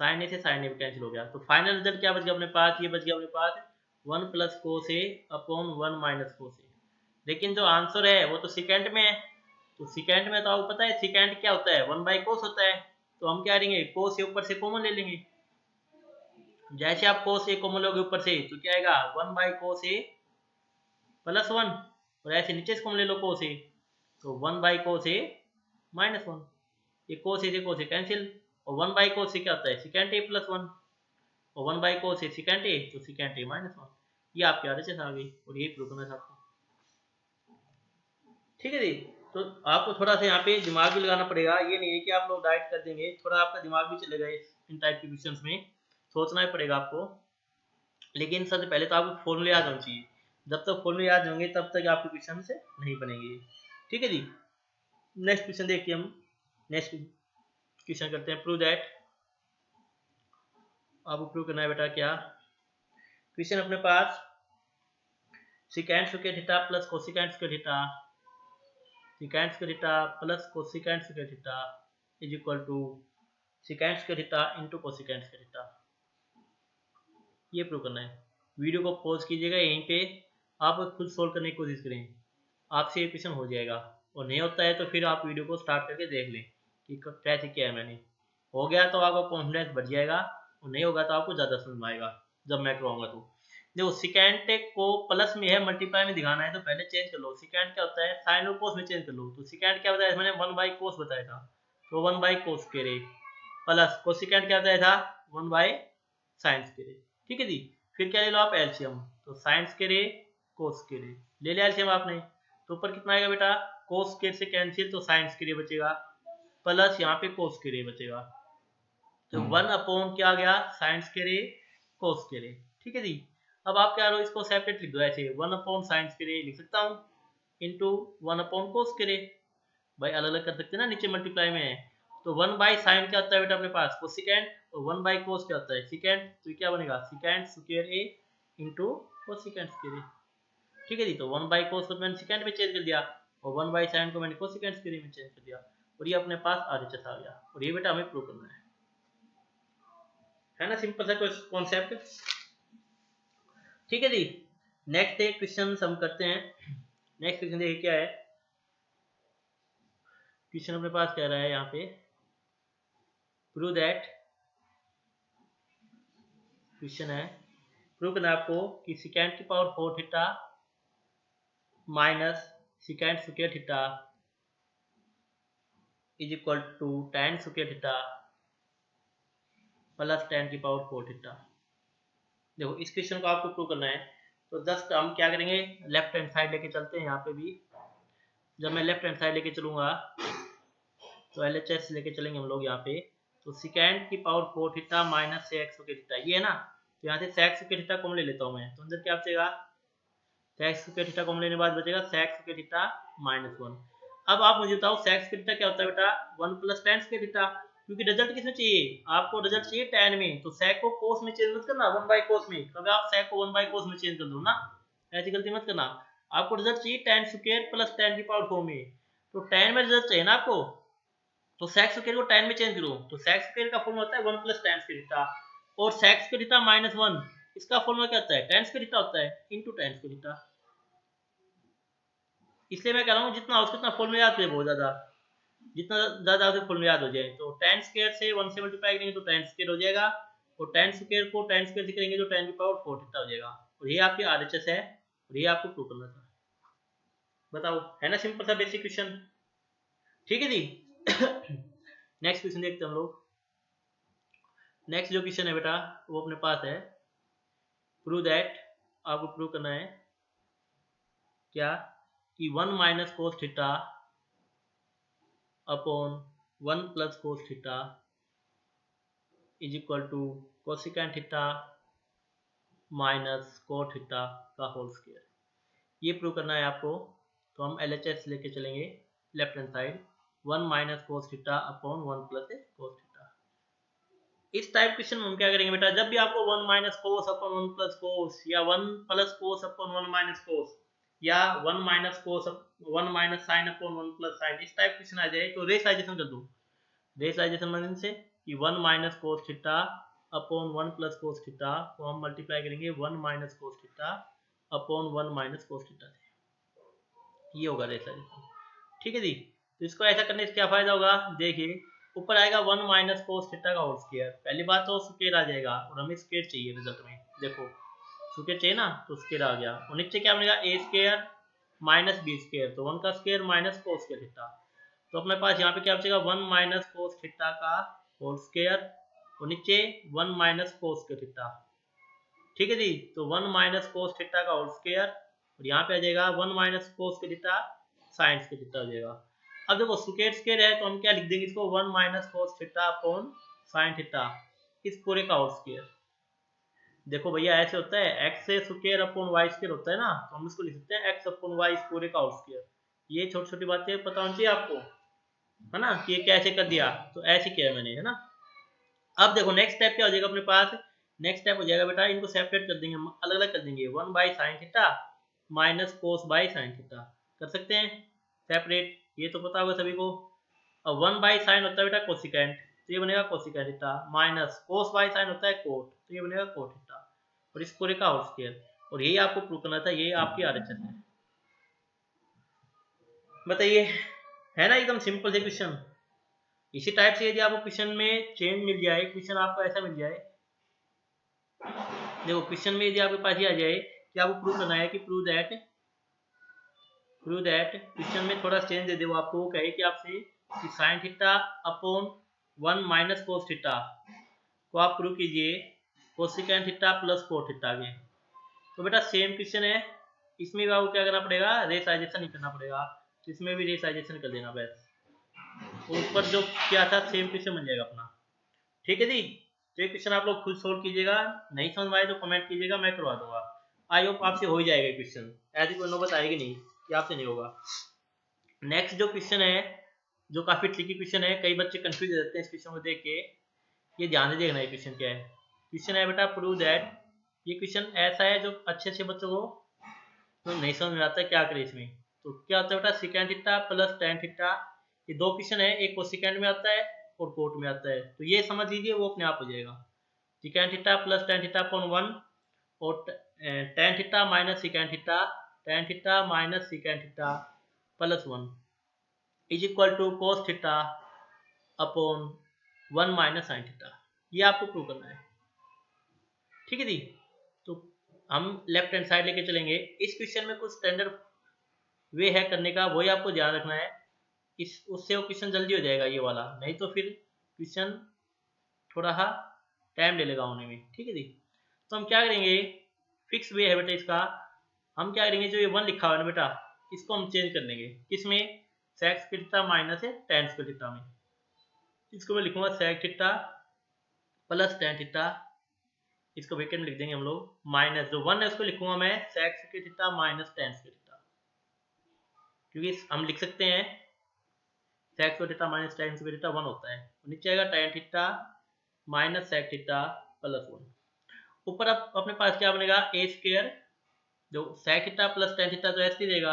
साइन ए से साइन ए कैंसिल हो गया। तो फाइनल रिजल्ट क्या बच गया अपने पास, ये बच गया अपने पास 1 प्लस कोस ए अपॉन 1 माइनस कोस ए। लेकिन जो आंसर है वो तो सेकेंड में है, तो सेकेंड में तो आपको पता है सेकेंड क्या होता है 1 बाई कोस होता है, तो हम क्या करेंगे कोस ए ऊपर से कॉमन ले लेंगे, जैसे आप कोस ए कॉमन लोगे ऊपर से तो क्या आएगा 1 बाई कोस ए प्लस 1, और ऐसे नीचे से कॉमन ले लो कोस ए तो 1 बाई कोस ए माइनस 1, ये कोस ए से कोस ए कैंसिल, और 1 बाई कोस ए क्या होता है सेकेंड ए प्लस 1, और 1 बाई कोस ए सेकेंड ए तो सेकेंड ए माइनस 1, ये आपके आरएचएस आ गई और यही प्रूव करना था आपको। ठीक है जी, तो आपको थोड़ा सा यहाँ पे दिमाग भी लगाना पड़ेगा, ये नहीं है कि आप लोग डाइट कर देंगे, थोड़ा आपका दिमाग भी चलेगा इन टाइप के क्वेश्चंस में, सोचना ही पड़ेगा आपको। लेकिन सबसे पहले तो आपको फॉर्मूले याद होने चाहिए, जब तक फॉर्मूले याद होंगे तब तक आपके क्वेश्चन से नहीं बनेंगे। ठीक है जी, नेक्स्ट क्वेश्चन देखिए, हम नेक्स्ट क्वेश्चन करते हैं, प्रूव दैट। आपको प्रूव करना है बेटा क्या, क्वेश्चन अपने पास secant square theta plus cosecant square theta, secant square theta plus cosecant square theta is equal to secant square theta into cosecant square theta, ये प्रूव करना है। वीडियो को पॉज कीजिएगा, यहीं पे आप खुद सोल्व करने की कोशिश करें, आपसे ये क्वेश्चन हो जाएगा, और नहीं होता है तो फिर आप वीडियो को स्टार्ट करके देख लें कि कैसे किया है मैंने, हो गया तो आपका कॉन्फिडेंस बढ़ जाएगा, और नहीं होगा तो आपको ज़्यादा समझ में आएगा जब मैं करवाऊंगा। तो देखो सिकेंड को प्लस में है मल्टीप्लाई में दिखाना है तो पहले चेंज कर लो, सिकेंड क्या होता है साइन और कोस में चेंज कर लो, तो सिकेंड क्या बताया मैंने 1 बाई कोस बताया था, तो 1 by cos square plus cosecant क्या बताया था 1 बाई साइन स्क्वायर। ठीक है जी, फिर क्या ले लो आप एलसीएम, तो साइन स्क्वायर कोस स्क्वायर ले लिया एलसीएम आपने, तो ऊपर कितना आएगा बेटा कोस स्क्वायर से कैंसिल तो साइन स्क्वायर बचेगा, प्लस यहाँ पे कोस स्क्वायर बचेगा, तो 1 अपॉन क्या आ गया साइन स्क्वायर कोस स्क्वायर। ठीक है जी, अब आप क्या करो इसको सेपरेट लिख दो, ऐसे 1 अपॉन साइन स्क्वायर लिख सकता हूँ इंटू 1 अपॉन कोस स्क्वायर, भाई अलग अलग कर सकते हैं ना, नीचे मल्टीप्लाई में है, तो 1 बाई साइन क्या होता है बेटा अपने पास कोसिकेंड, और 1 बाई कोस क्या होता है सिकेंड, तो क्या बनेगा सिकेंड स्क्वायर ए इंटू कोसिकेंड स्क्वायर। ठीक है जी, तो 1 बाई कोस को मैंने सेकंड में चेंज कर दिया, और 1 बाई साइन को मैंने कोसिकेंड स्क्वायर में चेंज कर दिया, और ये अपने पास आरएचएस आ गया, और ये बेटा हमें प्रूव करना है ना, सिंपल सा कॉन्सेप्ट। ठीक है जी, नेक्स्ट एक क्वेश्चन हम करते हैं, नेक्स्ट क्वेश्चन देखिए क्या है, क्वेश्चन अपने पास कह रहा है यहाँ पे प्रूव दैट, क्वेश्चन है प्रूव करना आपको कि सिकेंड की power 4 theta minus secant square theta is equal to tan square theta plus tan की पावर 4 थीटा। देखो इस क्वेश्चन को आपको प्रूव करना है, तो जस्ट हम क्या करेंगे लेफ्ट हैंड साइड लेके चलते हैं, यहाँ पे भी जब मैं लेफ्ट हैंड साइड लेके चलूंगा तो एलएचएस लेके चलेंगे हम लोग यहाँ पे, तो सिकेंड की power 4 theta minus sec square theta ये है ना, तो यहाँ से सेक स्क्वायर थीटा कॉमन ले लेता हूँ मैं, तो अंदर क्या बचेगा सेक स्क्वायर थीटा कॉमन लेने के बाद बचेगा सेक स्क्वायर थीटा माइनस 1। अब आप मुझे बताओ सेक स्क्वायर थीटा क्या होता है बेटा 1 प्लस tan स्क्वायर थीटा, क्योंकि रिजल्ट किसमें चाहिए आपको, रिजल्ट चाहिए tan में, तो सेक को कोस में चेंज मत करना 1 बाई कोस में, कभी आप सेक को 1 बाई कोस में चेंज कर दो ना, ऐसी गलती मत करना, आपको रिजल्ट चाहिए tan स्क्वायर प्लस tan की पावर 4 में, तो tan में रिजल्ट चाहिए ना आपको, तो सेक स्क्वायर को tan में चेंज करो, तो सेक स्क्वायर का फॉर्मूला होता है 1 प्लस tan स्क्वायर थीटा, और सेक स्क्वायर थीटा माइनस 1 इसका फॉर्मूला क्या होता है tan स्क्वायर थीटा होता है इनटू tan स्क्वायर थीटा। इसलिए मैं कह रहा हूँ जितना हो उतना फॉर्मूला याद करें, बहुत ज्यादा जितना ज्यादा फॉर्मूला याद हो जाए, तो tan स्क्वायर से 1 से मल्टीप्लाई करेंगे तो tan स्क्वायर हो जाएगा, और tan स्क्वायर को tan स्क्वायर से करेंगे तो tan की पावर 4 थीटा हो जाएगा, और ये आपकी आरएचएस है, और ये आपको प्रूव करना था, बताओ है ना सिंपल सा बेसिक क्वेश्चन। ठीक है जी, नेक्स्ट क्वेश्चन देखते हैं हम लोग, नेक्स्ट जो क्वेश्चन है बेटा वो अपने पास है प्रूव दैट, आपको प्रूव करना है क्या कि 1 minus cos theta upon 1 plus cos theta is equal to cosecant theta minus cot theta का होल स्क्वायर। ये प्रूव करना है आपको, तो हम LHS लेके चलेंगे left hand side 1 minus cos theta upon 1 plus cos theta. इस टाइप क्वेश्चन में हम क्या करेंगे बेटा, जब भी आपको 1 minus cos upon 1 plus cos या 1 प्लस कोस अपॉन 1 माइनस कोस या 1 माइनस कोस 1 minus sine upon 1 plus sign इस टाइप क्वेश्चन आ जाए तो रेशनलाइजेशन कर दो। रेशनलाइजेशन मतलब से कि 1 minus cos theta upon 1 plus cos theta को हम मल्टीप्लाई करेंगे 1 minus cos theta upon 1 minus cos theta से। ये होगा रेशनलाइजेशन, ठीक है जी। तो इसको ऐसा करने से क्या फायदा होगा, देखिए ऊपर आएगा 1 माइनस कोस थीटा का होल स्क्वायर। पहली बात तो स्क्वायर आ जाएगा और हमें स्क्वायर चाहिए रिजल्ट में, देखो स्क्वायर चाहिए ना तो स्क्वायर आ गया। और नीचे क्या बनेगा A square minus B square, तो 1 का square minus cos square theta. तो अपने पास यहाँ पे क्या बचेगा 1 माइनस कोस थीटा का होल स्क्वायर और नीचे 1 माइनस कोस स्क्वायर थीटा, ठीक है जी। तो 1 माइनस कोस थीटा का होल स्क्वायर और यहाँ पे आ जाएगा 1 minus cos square theta sine square theta हो जाएगा। अब देखो स्क्वायर स्क्वायर है तो हम क्या लिख देंगे इसको 1 minus cos theta upon sine theta इस पूरे का होल स्क्वायर। देखो भैया ऐसे होता है x से स्क्वायर अपॉन वाई स्क्वायर होता है ना, तो हम इसको लिख सकते हैं x अपॉन वाई इस पूरे का होल स्क्वायर। ये छोटी छोटी बातें पता होनी चाहिए आपको, है ना, कि ये कैसे कर दिया, तो ऐसे किया मैंने, है ना। अब देखो नेक्स्ट स्टेप क्या हो जाएगा अपने पास, नेक्स्ट स्टेप हो जाएगा बेटा इनको सेपरेट कर देंगे, अलग अलग कर देंगे 1 by sine theta minus cos by sine theta, कर सकते हैं सेपरेट, ये तो पता होगा सभी को। अब 1 बाई साइन होता है बेटा कोसिकेंट, तो ये बनेगा cosecant theta minus cos by sine होता है कोट, तो ये बनेगा कोट थीटा और इस पूरे का होल स्क्वायर। और यही आपको प्रूव करना था, ये आपकी RHS है। बताइए, है ना एकदम सिंपल से क्वेश्चन। इसी टाइप से यदि आपको क्वेश्चन में चेंज मिल जाए, क्वेश्चन आपको ऐसा मिल जाए, देखो क्वेश्चन में यदि आपके पास ये आ जाए कि आपको प्रूव करना है कि प्रूव दैट क्वेश्चन में थोड़ा चेंज दे दे वो आपको, वो कहे कि आपसे कि sine theta upon 1 minus cos theta को आप प्रूव कीजिए cosecant theta plus cot theta के। तो बेटा सेम क्वेश्चन है, इसमें भी आपको क्या करना पड़ेगा, रेशनलाइजेशन ही करना पड़ेगा, तो इसमें भी रेशनलाइजेशन कर देना बस। ऊपर जो क्या था सेम क्वेश्चन बन जाएगा अपना, ठीक है जी। तो ये क्वेश्चन आप लोग खुद सोल्व कीजिएगा, नहीं समझ में आए तो कमेंट कीजिएगा, मैं करवा दूंगा। आई होप आपसे हो ही जाएगा क्वेश्चन, ऐसी कोई नौबत आएगी नहीं कि आपसे नहीं होगा। नेक्स्ट जो क्वेश्चन है जो काफी ट्रिकी क्वेश्चन है, कई बच्चे कंफ्यूज हो जाते हैं इस क्वेश्चन को देख के, ये ध्यान से देखना है क्वेश्चन क्या है। क्वेश्चन है बेटा प्रूव दैट, ये क्वेश्चन ऐसा है जो अच्छे अच्छे बच्चों को तो नहीं समझ में आता है क्या करे इसमें। तो क्या होता है बेटा second theta plus tan theta, ये दो क्वेश्चन है, एक कोसिकेंट में आता है और कोट में आता है, तो ये समझ लीजिए वो अपने आप हो जाएगा। Secant theta plus tan theta upon 1 और tan theta minus secant theta, tan theta minus secant theta plus 1 is equal to cos theta upon 1 minus sine theta. ये आपको प्रूव करना है, ठीक है जी। तो हम लेफ्ट हैंड साइड लेके चलेंगे। इस क्वेश्चन में कुछ स्टैंडर्ड वे है करने का, वही आपको ध्यान रखना है, इस उससे वो क्वेश्चन जल्दी हो जाएगा ये वाला, नहीं तो फिर क्वेश्चन थोड़ा सा टाइम ले लेगा होने में, ठीक है जी। तो हम क्या करेंगे, फिक्स वे है बेटा इसका, हम क्या करेंगे जो ये 1 लिखा हुआ है ना बेटा, इसको हम चेंज कर देंगे किसमें, सेक्स थीटा माइनस है टेन स्क्वायर थीटा में। इसको मैं लिखूंगा sec theta plus tan theta, इसको ब्रैकेट में लिख देंगे हम लोग, माइनस जो 1 है उसको लिखूंगा मैं sec square theta minus tan square theta, क्योंकि हम लिख सकते हैं sec square theta minus tan square theta 1 होता है, नीचे आएगा tan theta minus sec theta plus 1। ऊपर अब अपने पास क्या बनेगा ए स्क्वायर, जो sec theta plus tan theta तो ऐसे ही रहेगा,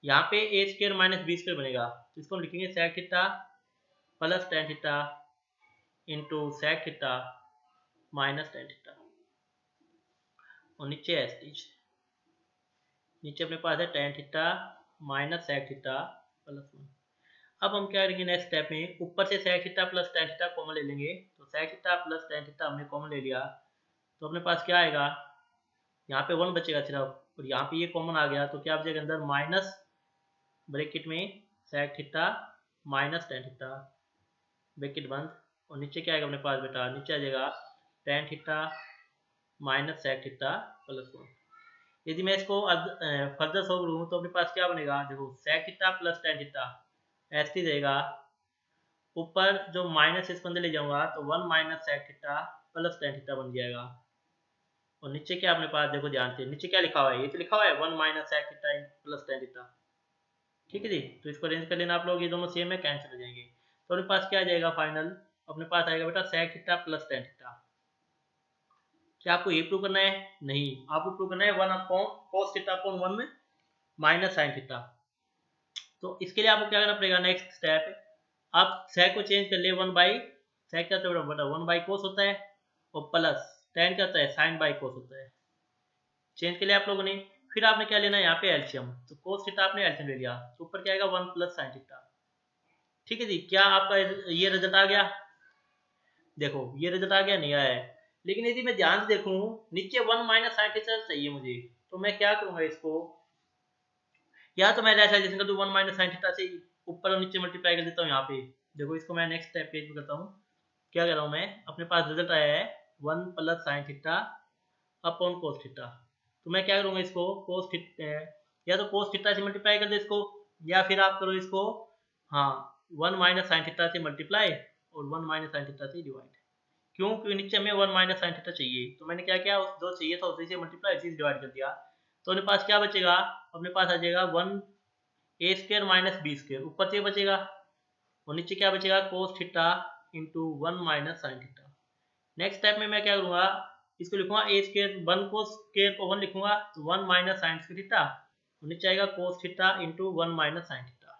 यहाँ पे ए स्क्वायर माइनस बी स्क्वायर बनेगा, तो इसको हम लिखेंगे sec theta plus tan theta into sec theta minus tan theta और नीचे एस टीच, नीचे अपने पास है tan theta minus sec theta plus 1। अब हम क्या करेंगे नेक्स्ट स्टेप में, ऊपर से sec theta plus tan theta common ले लेंगे, तो sec theta plus tan theta हमने कॉमन ले लिया, तो अपने पास क्या आएगा, यहाँ पे 1 बचेगा सिर्फ और यहाँ पे ये कॉमन आ गया, तो क्या बचेगा अंदर माइनस ब्रैकेट में sec theta minus tan theta bracket बंद, और नीचे क्या आएगा अपने पास बेटा, नीचे आ जाएगा tan theta minus sec theta plus 1। यदि मैं इसको फर्दर सॉल्व करूँ तो अपने पास क्या बनेगा, देखो sec theta plus tan theta ऐसे ही रहेगा, ऊपर जो माइनस इसके अंदर ले जाऊंगा तो 1 minus sec theta plus tan theta बन जाएगा। और नीचे क्या अपने पास देखो ध्यान से, नीचे क्या लिखा हुआ है, ये तो लिखा हुआ है 1 minus sec theta plus tan theta. ठीक है जी, तो इसको अरेंज कर लेना आप लोग, ये दोनों सेम है, कैंसिल हो जाएंगे। तो अपने पास क्या आ जाएगा फाइनल, अपने पास आएगा बेटा sec theta plus tan theta. क्या आपको ये प्रूव करना है? नहीं, आपको प्रूव करना है 1 अपॉन कोस थीटा अपॉन 1 में माइनस साइन थीटा। तो इसके लिए आपको क्या करना पड़ेगा, नेक्स्ट स्टेप आप सेक को चेंज कर ले 1 बाई सेक क्या होता है बेटा 1 बाई कोस होता है, और प्लस टेन क्या होता है साइन बाई कोस होता है। चेंज के लिए आप लोगों ने फिर आपने क्या लेना है यहाँ पे एलसीएम, तो कोस थीटा आपने एलसीएम ले लिया, तो ऊपर क्या आएगा 1 प्लस साइन थीटा। ठीक है जी, क्या आपका ये रिजल्ट आ गया? देखो ये रिजल्ट आ गया, नहीं आया है। लेकिन यदि मैं ध्यान से देखूं नीचे 1 माइनस साइन थीटा चाहिए मुझे, तो मैं क्या करूंगा इसको, या तो मैं रेशनलाइजेशन कर दूं 1 माइनस साइन थीटा से, ऊपर और नीचे मल्टीप्लाई कर देता हूँ यहाँ पे। देखो इसको मैं नेक्स्ट स्टेप पेज पे करता हूँ, क्या कर रहा हूँ मैं, अपने पास रिजल्ट आया है 1 plus sine theta upon cos theta. तो मैं क्या करूंगा इसको कोस थीटा, या तो कोस थीटा से मल्टीप्लाई कर दे इसको, या फिर आप करो इसको हाँ 1 माइनस साइन थीटा से मल्टीप्लाई और 1 माइनस साइन थीटा से डिवाइड। क्यों? क्योंकि नीचे हमें 1 माइनस साइन थीटा चाहिए, तो मैंने क्या किया, उस जो चाहिए था उसी से मल्टीप्लाई उसी से डिवाइड कर दिया। तो अपने पास क्या बचेगा, अपने पास आ जाएगा 1 a square minus B square, ऊपर से बचेगा, और नीचे क्या बचेगा कोस theta into 1 minus sine theta. Next step में मैं क्या करूंगा, इसको लिखूंगा ए स्क्वायर 1 कोस स्क्वायर को 1 लिखूंगा, तो 1 माइनस साइन स्क्वायर थीटा, और नीचे आएगा cos theta into 1 minus sine theta.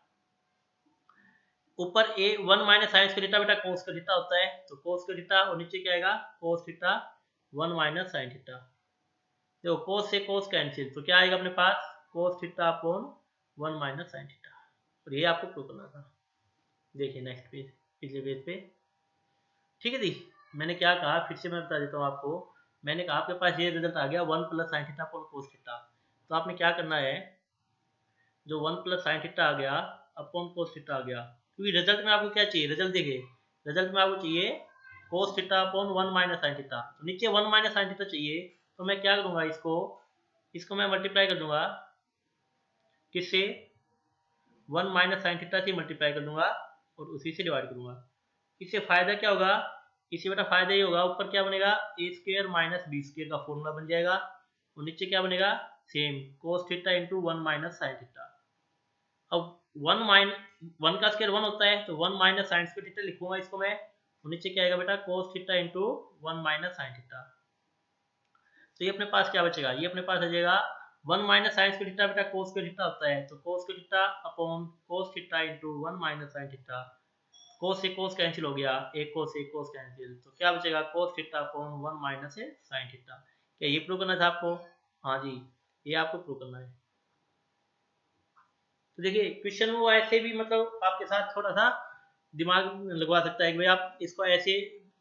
ऊपर ए 1 माइनस साइन स्क्वायर थीटा बेटा कोस का थीटा होता है, तो कोस का थीटा, और नीचे क्या आएगा cos theta 1 minus sine theta. देखो कोस से कोस कैंसिल, तो क्या आएगा अपने पास cos theta upon 1 minus sine theta. और ये आपको प्रूव करना था। देखिए नेक्स्ट पेज, पिछले पेज पे। ठीक है जी, मैंने क्या कहा फिर से मैं बता देता हूँ आपको। मैंने कहा आपके पास ये रिजल्ट आ गया 1 plus sine theta upon cos theta. तो आपने क्या करना है, जो 1 प्लस साइन थीटा आ गया अपॉन कोस थीटा आ गया, क्योंकि रिजल्ट में आपको क्या चाहिए, रिजल्ट देखिए, रिजल्ट में आपको चाहिए कोस theta upon 1 minus sine theta, तो नीचे 1 माइनस साइन थीटा चाहिए, तो मैं क्या करूंगा इसको, इसको मैं मल्टीप्लाई कर दूंगा किससे, 1 माइनस साइन थीटा से मल्टीप्लाई कर दूंगा और उसी से डिवाइड करूंगा। इससे फायदा क्या होगा, इससे बेटा फायदा ये होगा, ऊपर क्या बनेगा A square minus B square का फॉर्मूला बन जाएगा, और नीचे क्या बनेगा सेम कोस theta into 1 minus sine theta. अब 1 का स्क्वायर 1 होता है, तो 1 माइनस साइन स्क्वायर थीटा लिखूंगा इसको मैं, और नीचे क्या आएगा बेटा कोस theta into 1 minus sine theta. तो ये अपने पास क्या बचेगा, ये अपने पास आ जाएगा 1 माइनस साइन स्क्वायर थीटा बेटा कोस स्क्वायर थीटा होता है, तो cos square theta upon cos theta into 1 minus sine theta. Cos से कोस कैंसिल हो गया, एक कोस से एक कोस कैंसिल, तो क्या बचेगा कोस theta upon 1 minus sine theta. क्या ये प्रूव करना था आपको? हाँ जी, ये आपको प्रूव करना है। तो देखिए क्वेश्चन में वो ऐसे भी मतलब आपके साथ थोड़ा सा दिमाग लगवा सकता है कि भाई आप इसको ऐसे,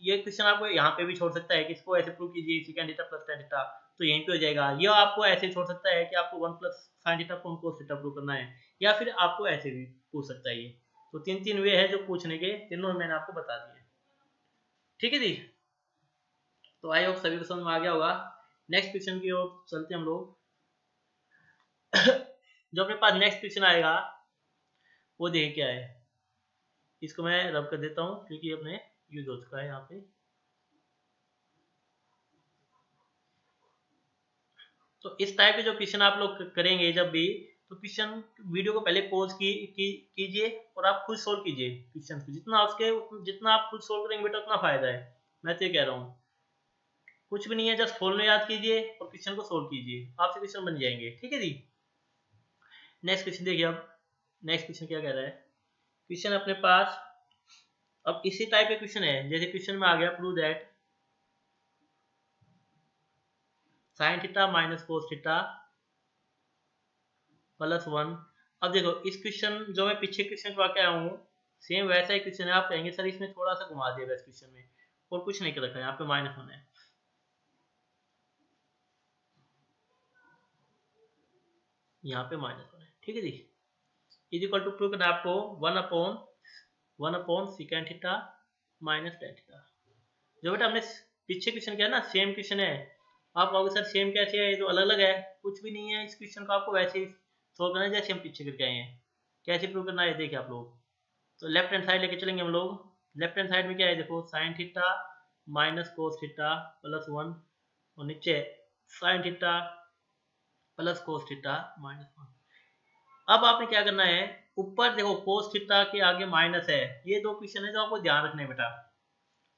ये क्वेश्चन आपको यहाँ पे भी छोड़ सकता है कि इसको ऐसे प्रूव कीजिए second theta plus tan theta, तो यहीं पे हो जाएगा। या आपको ऐसे छोड़ सकता है कि आपको 1 plus sine theta upon cos theta prove करना है, या फिर आपको ऐसे भी पूछ सकता है ये। तो तीन तीन वे है जो पूछने के, तीनों मैंने आपको बता दिए। ठीक है जी, तो आई होप सभी को समझ में आ गया होगा। नेक्स्ट क्वेश्चन की ओर चलते हम लोग। जो अपने पास नेक्स्ट क्वेश्चन आएगा वो देखिए क्या है, इसको मैं रब कर देता हूँ क्योंकि अपने यूज हो चुका है यहाँ पे। तो इस टाइप के जो क्वेश्चन आप लोग करेंगे जब भी, तो क्वेश्चन वीडियो को पहले पॉज कीजिए और आप खुद सोल्व कीजिए क्वेश्चन को, जितना आप खुद सोल्व करेंगे बेटा उतना फायदा है। मैं तो ये कह रहा हूँ, कुछ भी नहीं है, जस्ट फॉर्मूला याद कीजिए और क्वेश्चन को सोल्व कीजिए, आपसे क्वेश्चन बन जाएंगे। ठीक है जी, नेक्स्ट क्वेश्चन देखिए। अब नेक्स्ट क्वेश्चन क्या कह रहा है, क्वेश्चन अपने पास अब इसी टाइप के क्वेश्चन है, जैसे क्वेश्चन में आ गया prove that sine theta minus cos theta plus 1। अब देखो इस क्वेश्चन जो मैं पीछे क्वेश्चन करवा के आया हूँ, सेम वैसा ही क्वेश्चन है। आप कहेंगे सर इसमें थोड़ा सा घुमा दिया इस क्वेश्चन में, और कुछ नहीं कर रखा है, यहाँ पे -1 है, यहाँ पे -1 है। ठीक है जी, इज इक्वल टू प्रूव करना आपको 1 upon second theta minus tan theta. जो बेटा हमने पीछे क्वेश्चन किया ना, सेम क्वेश्चन है, आप कहोगे सर सेम कैसे है, ये तो अलग अलग है। कुछ भी नहीं है, इस क्वेश्चन को आपको वैसे ही सोल्व करना है जैसे हम पीछे करके आए हैं। कैसे प्रूव करना है देखिए आप लोग। तो लेफ्ट हैंड साइड लेके चलेंगे हम लोग। लेफ्ट हैंड साइड में क्या है देखो, sine theta minus cos theta plus 1, और नीचे sine theta plus cos theta minus 1। अब आपने क्या करना है, ऊपर देखो कोस थीटा के आगे माइनस है। ये दो क्वेश्चन है जो आपको ध्यान रखने बेटा।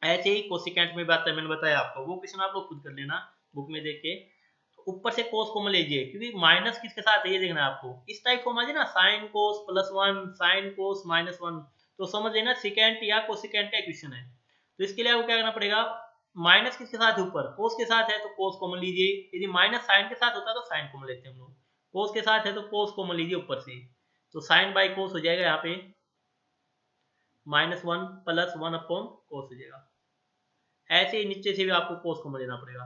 ऐसे ही कोसिकेंट में बात है, मैंने बताया आपको, वो क्वेश्चन आप लोग खुद कर लेना बुक में देख के। तो ऊपर से कोस कॉमन लीजिए, क्योंकि माइनस किसके साथ है ये देखना है आपको। इस टाइप फॉर्म आ जाए ना, sine cos plus 1 sine cos minus 1, तो समझ लेना सिकेंट या कोसिकेंट का क्वेश्चन है। तो इसके लिए आपको क्या करना पड़ेगा, माइनस किसके साथ है ऊपर, कोस के साथ है तो कोस कॉमन लीजिए। यदि माइनस साइन के साथ होता तो साइन कॉमन लेते हैं हम लोग। कोस के साथ है तो कोस कॉमन लीजिए ऊपर से, तो साइन बाई कोस हो जाएगा यहाँ पे -1 प्लस 1 अपॉन कोस हो जाएगा। ऐसे ही नीचे से भी आपको कोस कॉमन लेना पड़ेगा।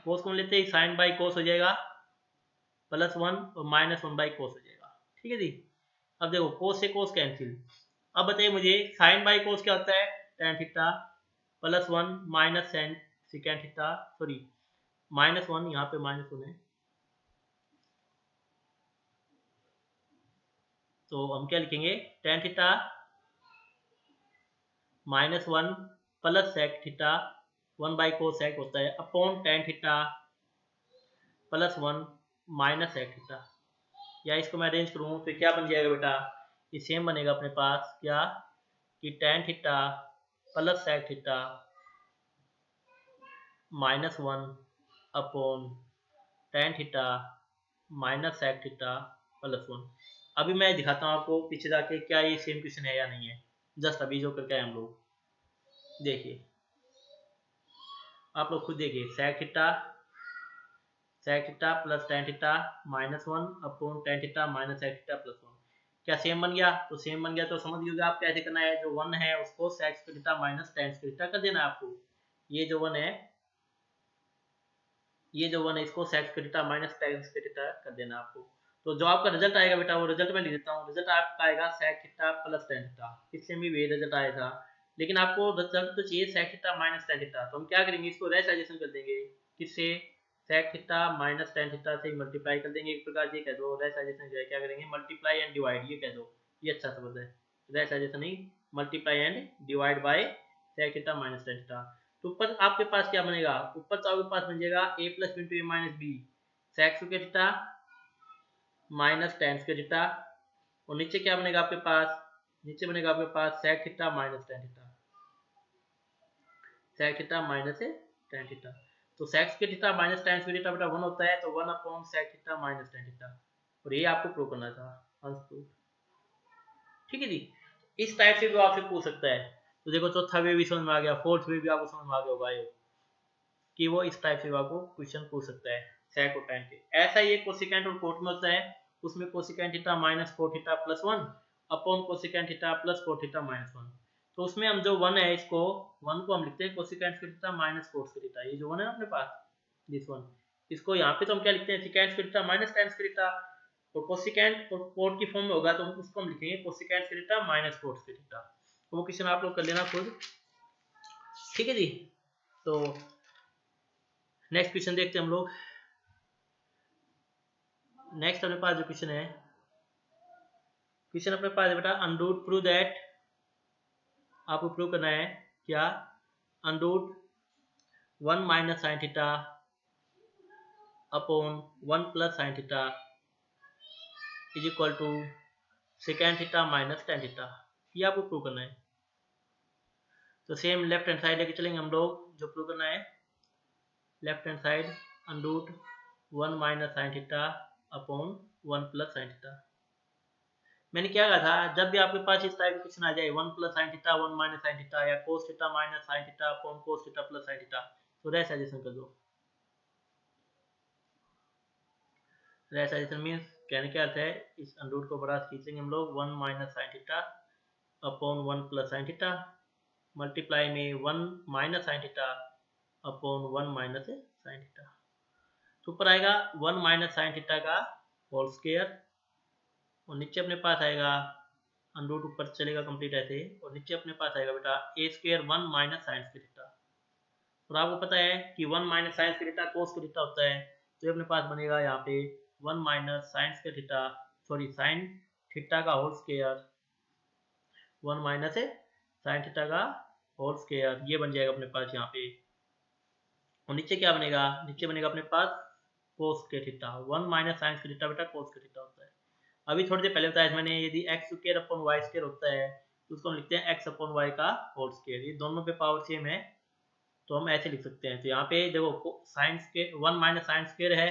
कोस कॉमन लेते ही साइन बाई कोस हो जाएगा प्लस 1 और -1 बाई कोस हो जाएगा। ठीक है जी। अब देखो कोस से कोस कैंसिल। अब बताइए मुझे साइन बाई कोस क्या होता है, tan theta plus 1 minus second theta, sorry -1, यहाँ पे -1 है, तो हम क्या लिखेंगे, tan theta -1 plus sec theta 1 by cosec होता है upon tan theta plus 1 minus sec theta. या इसको मैं अरेंज करूँ तो क्या बन जाएगा बेटा, ये सेम बनेगा अपने पास क्या, कि tan theta plus sec theta -1 upon tan theta minus sec theta plus 1। अभी मैं दिखाता हूँ आपको पीछे जाके क्या ये सेम क्वेश्चन है या नहीं है। जस्ट अभी जो करके आए हम लोग, देखिए आप लोग खुद देखिए, sec theta plus tan theta -1 upon tan theta minus sec theta plus 1। क्या सेम बन गया, तो सेम बन गया तो समझ लीजिए आप कैसे करना है। जो 1 है उसको sec theta minus tan theta कर देना है आपको। ये जो 1 है, ये जो 1 है इसको sec theta minus tan theta कर देना आपको। तो जो आपका रिजल्ट आएगा बेटा, वो रिजल्ट मैं लिख देता हूँ। रिजल्ट आपका आएगा sec theta plus tan theta. इससे भी वही रिजल्ट आया था, लेकिन आपको रिजल्ट तो चाहिए sec theta minus tan theta. तो हम क्या करेंगे, इसको रेशनलाइजेशन कर देंगे। किससे, sec theta minus tan theta से मल्टीप्लाई कर देंगे। एक प्रकार ये कह दो रेशनलाइजेशन जो है, क्या करेंगे, मल्टीप्लाई एंड डिवाइड, ये कह दो, ये अच्छा शब्द है। रेशनलाइजेशन नहीं, multiply and divide by sec theta minus tan theta. तो ऊपर आपके पास क्या बनेगा, ऊपर तो आपके पास बन जाएगा a plus into A minus b sec square theta minus tan square theta, और नीचे क्या बनेगा आपके पास, नीचे बनेगा आपके पास sec theta minus tan theta, sec theta minus tan theta. तो sec square theta minus tan square theta बेटा 1 होता है, तो 1 upon sec theta minus tan theta, और ये आपको प्रूव करना था अंश प्रूफ। ठीक है जी। इस टाइप से भी आपसे पूछ सकता है। तो देखो चौथा वे भी समझ में आ गया, फोर्थ वे भी आपको समझ में आ गया होगा ये, कि वो इस टाइप से आपको क्वेश्चन पूछ सकता है सेक और tan के। ऐसा ही कोसिकेंट और कोट में होता है, उसमें cosecant theta minus cot theta plus 1 upon cosecant theta plus cot theta minus 1। तो उसमें हम जो 1 है, इसको 1 को हम लिखते हैं cosecant theta minus cot theta. ये जो 1 है अपने पास, दिस 1, इसको यहाँ पे तो हम क्या लिखते हैं, secant theta minus tan theta. और कोसिकेंट और कोट की फॉर्म में होगा तो उसको हम लिखेंगे cosecant theta minus cot theta. तो वो क्वेश्चन आप लोग कर लेना खुद। ठीक है जी। तो नेक्स्ट क्वेश्चन देखते हैं हम लोग। नेक्स्ट अपने पास जो क्वेश्चन है, क्वेश्चन अपने पास है बेटा, अनरूट प्रूव दैट, आपको प्रूव करना है क्या, under root 1 minus sine theta upon 1 plus sine theta is equal to secant theta minus tan theta. ये आपको प्रूव करना है। तो सेम लेफ्ट हैंड साइड लेके चलेंगे हम लोग। जो प्रूव करना है, left hand side under root 1 minus sine theta upon 1 plus sine theta. मैंने क्या कहा था, जब भी आपके पास इस टाइप का क्वेश्चन आ जाए 1 plus sine theta 1 minus sine theta, या cos theta minus sine theta upon cos theta plus sine theta, तो रेशनलाइजेशन कर दो। रेशनलाइजेशन मींस कहने क्या अर्थ है, इस अनरूट को बड़ा खींचेंगे हम लोग, 1 minus sine theta upon 1 plus sine theta multiply में 1 minus sine theta upon 1 minus sine theta. तो ऊपर आएगा 1 माइनस साइन थीटा का होल स्क्वायर, और नीचे अपने पास आएगा अनरूट, ऊपर चलेगा कंप्लीट ऐसे, और नीचे अपने पास आएगा बेटा a square 1 minus sine square theta. और आपको पता है कि 1 माइनस साइंस के थीटा कोस के थीटा होता है, तो ये अपने पास बनेगा यहाँ पे 1 माइनस साइंस के थीटा, सॉरी साइन थीटा का whole square, 1 minus sine theta का होल स्क्वायर, ये बन जाएगा अपने पास यहाँ पे। और नीचे क्या बनेगा, नीचे बनेगा अपने पास कोस के थीटा, 1 माइनस साइंस के थीटा बेटा कोस के थीटा होता है। अभी थोड़ी देर पहले बताया मैंने, यदि X square upon Y square होता है तो उसको हम लिखते हैं एक्स अपॉन वाई का होल स्क्वायर, ये दोनों पे पावर सेम है तो हम ऐसे लिख सकते हैं। तो यहाँ पे देखो साइंस के 1 माइनस साइन स्क्वायर है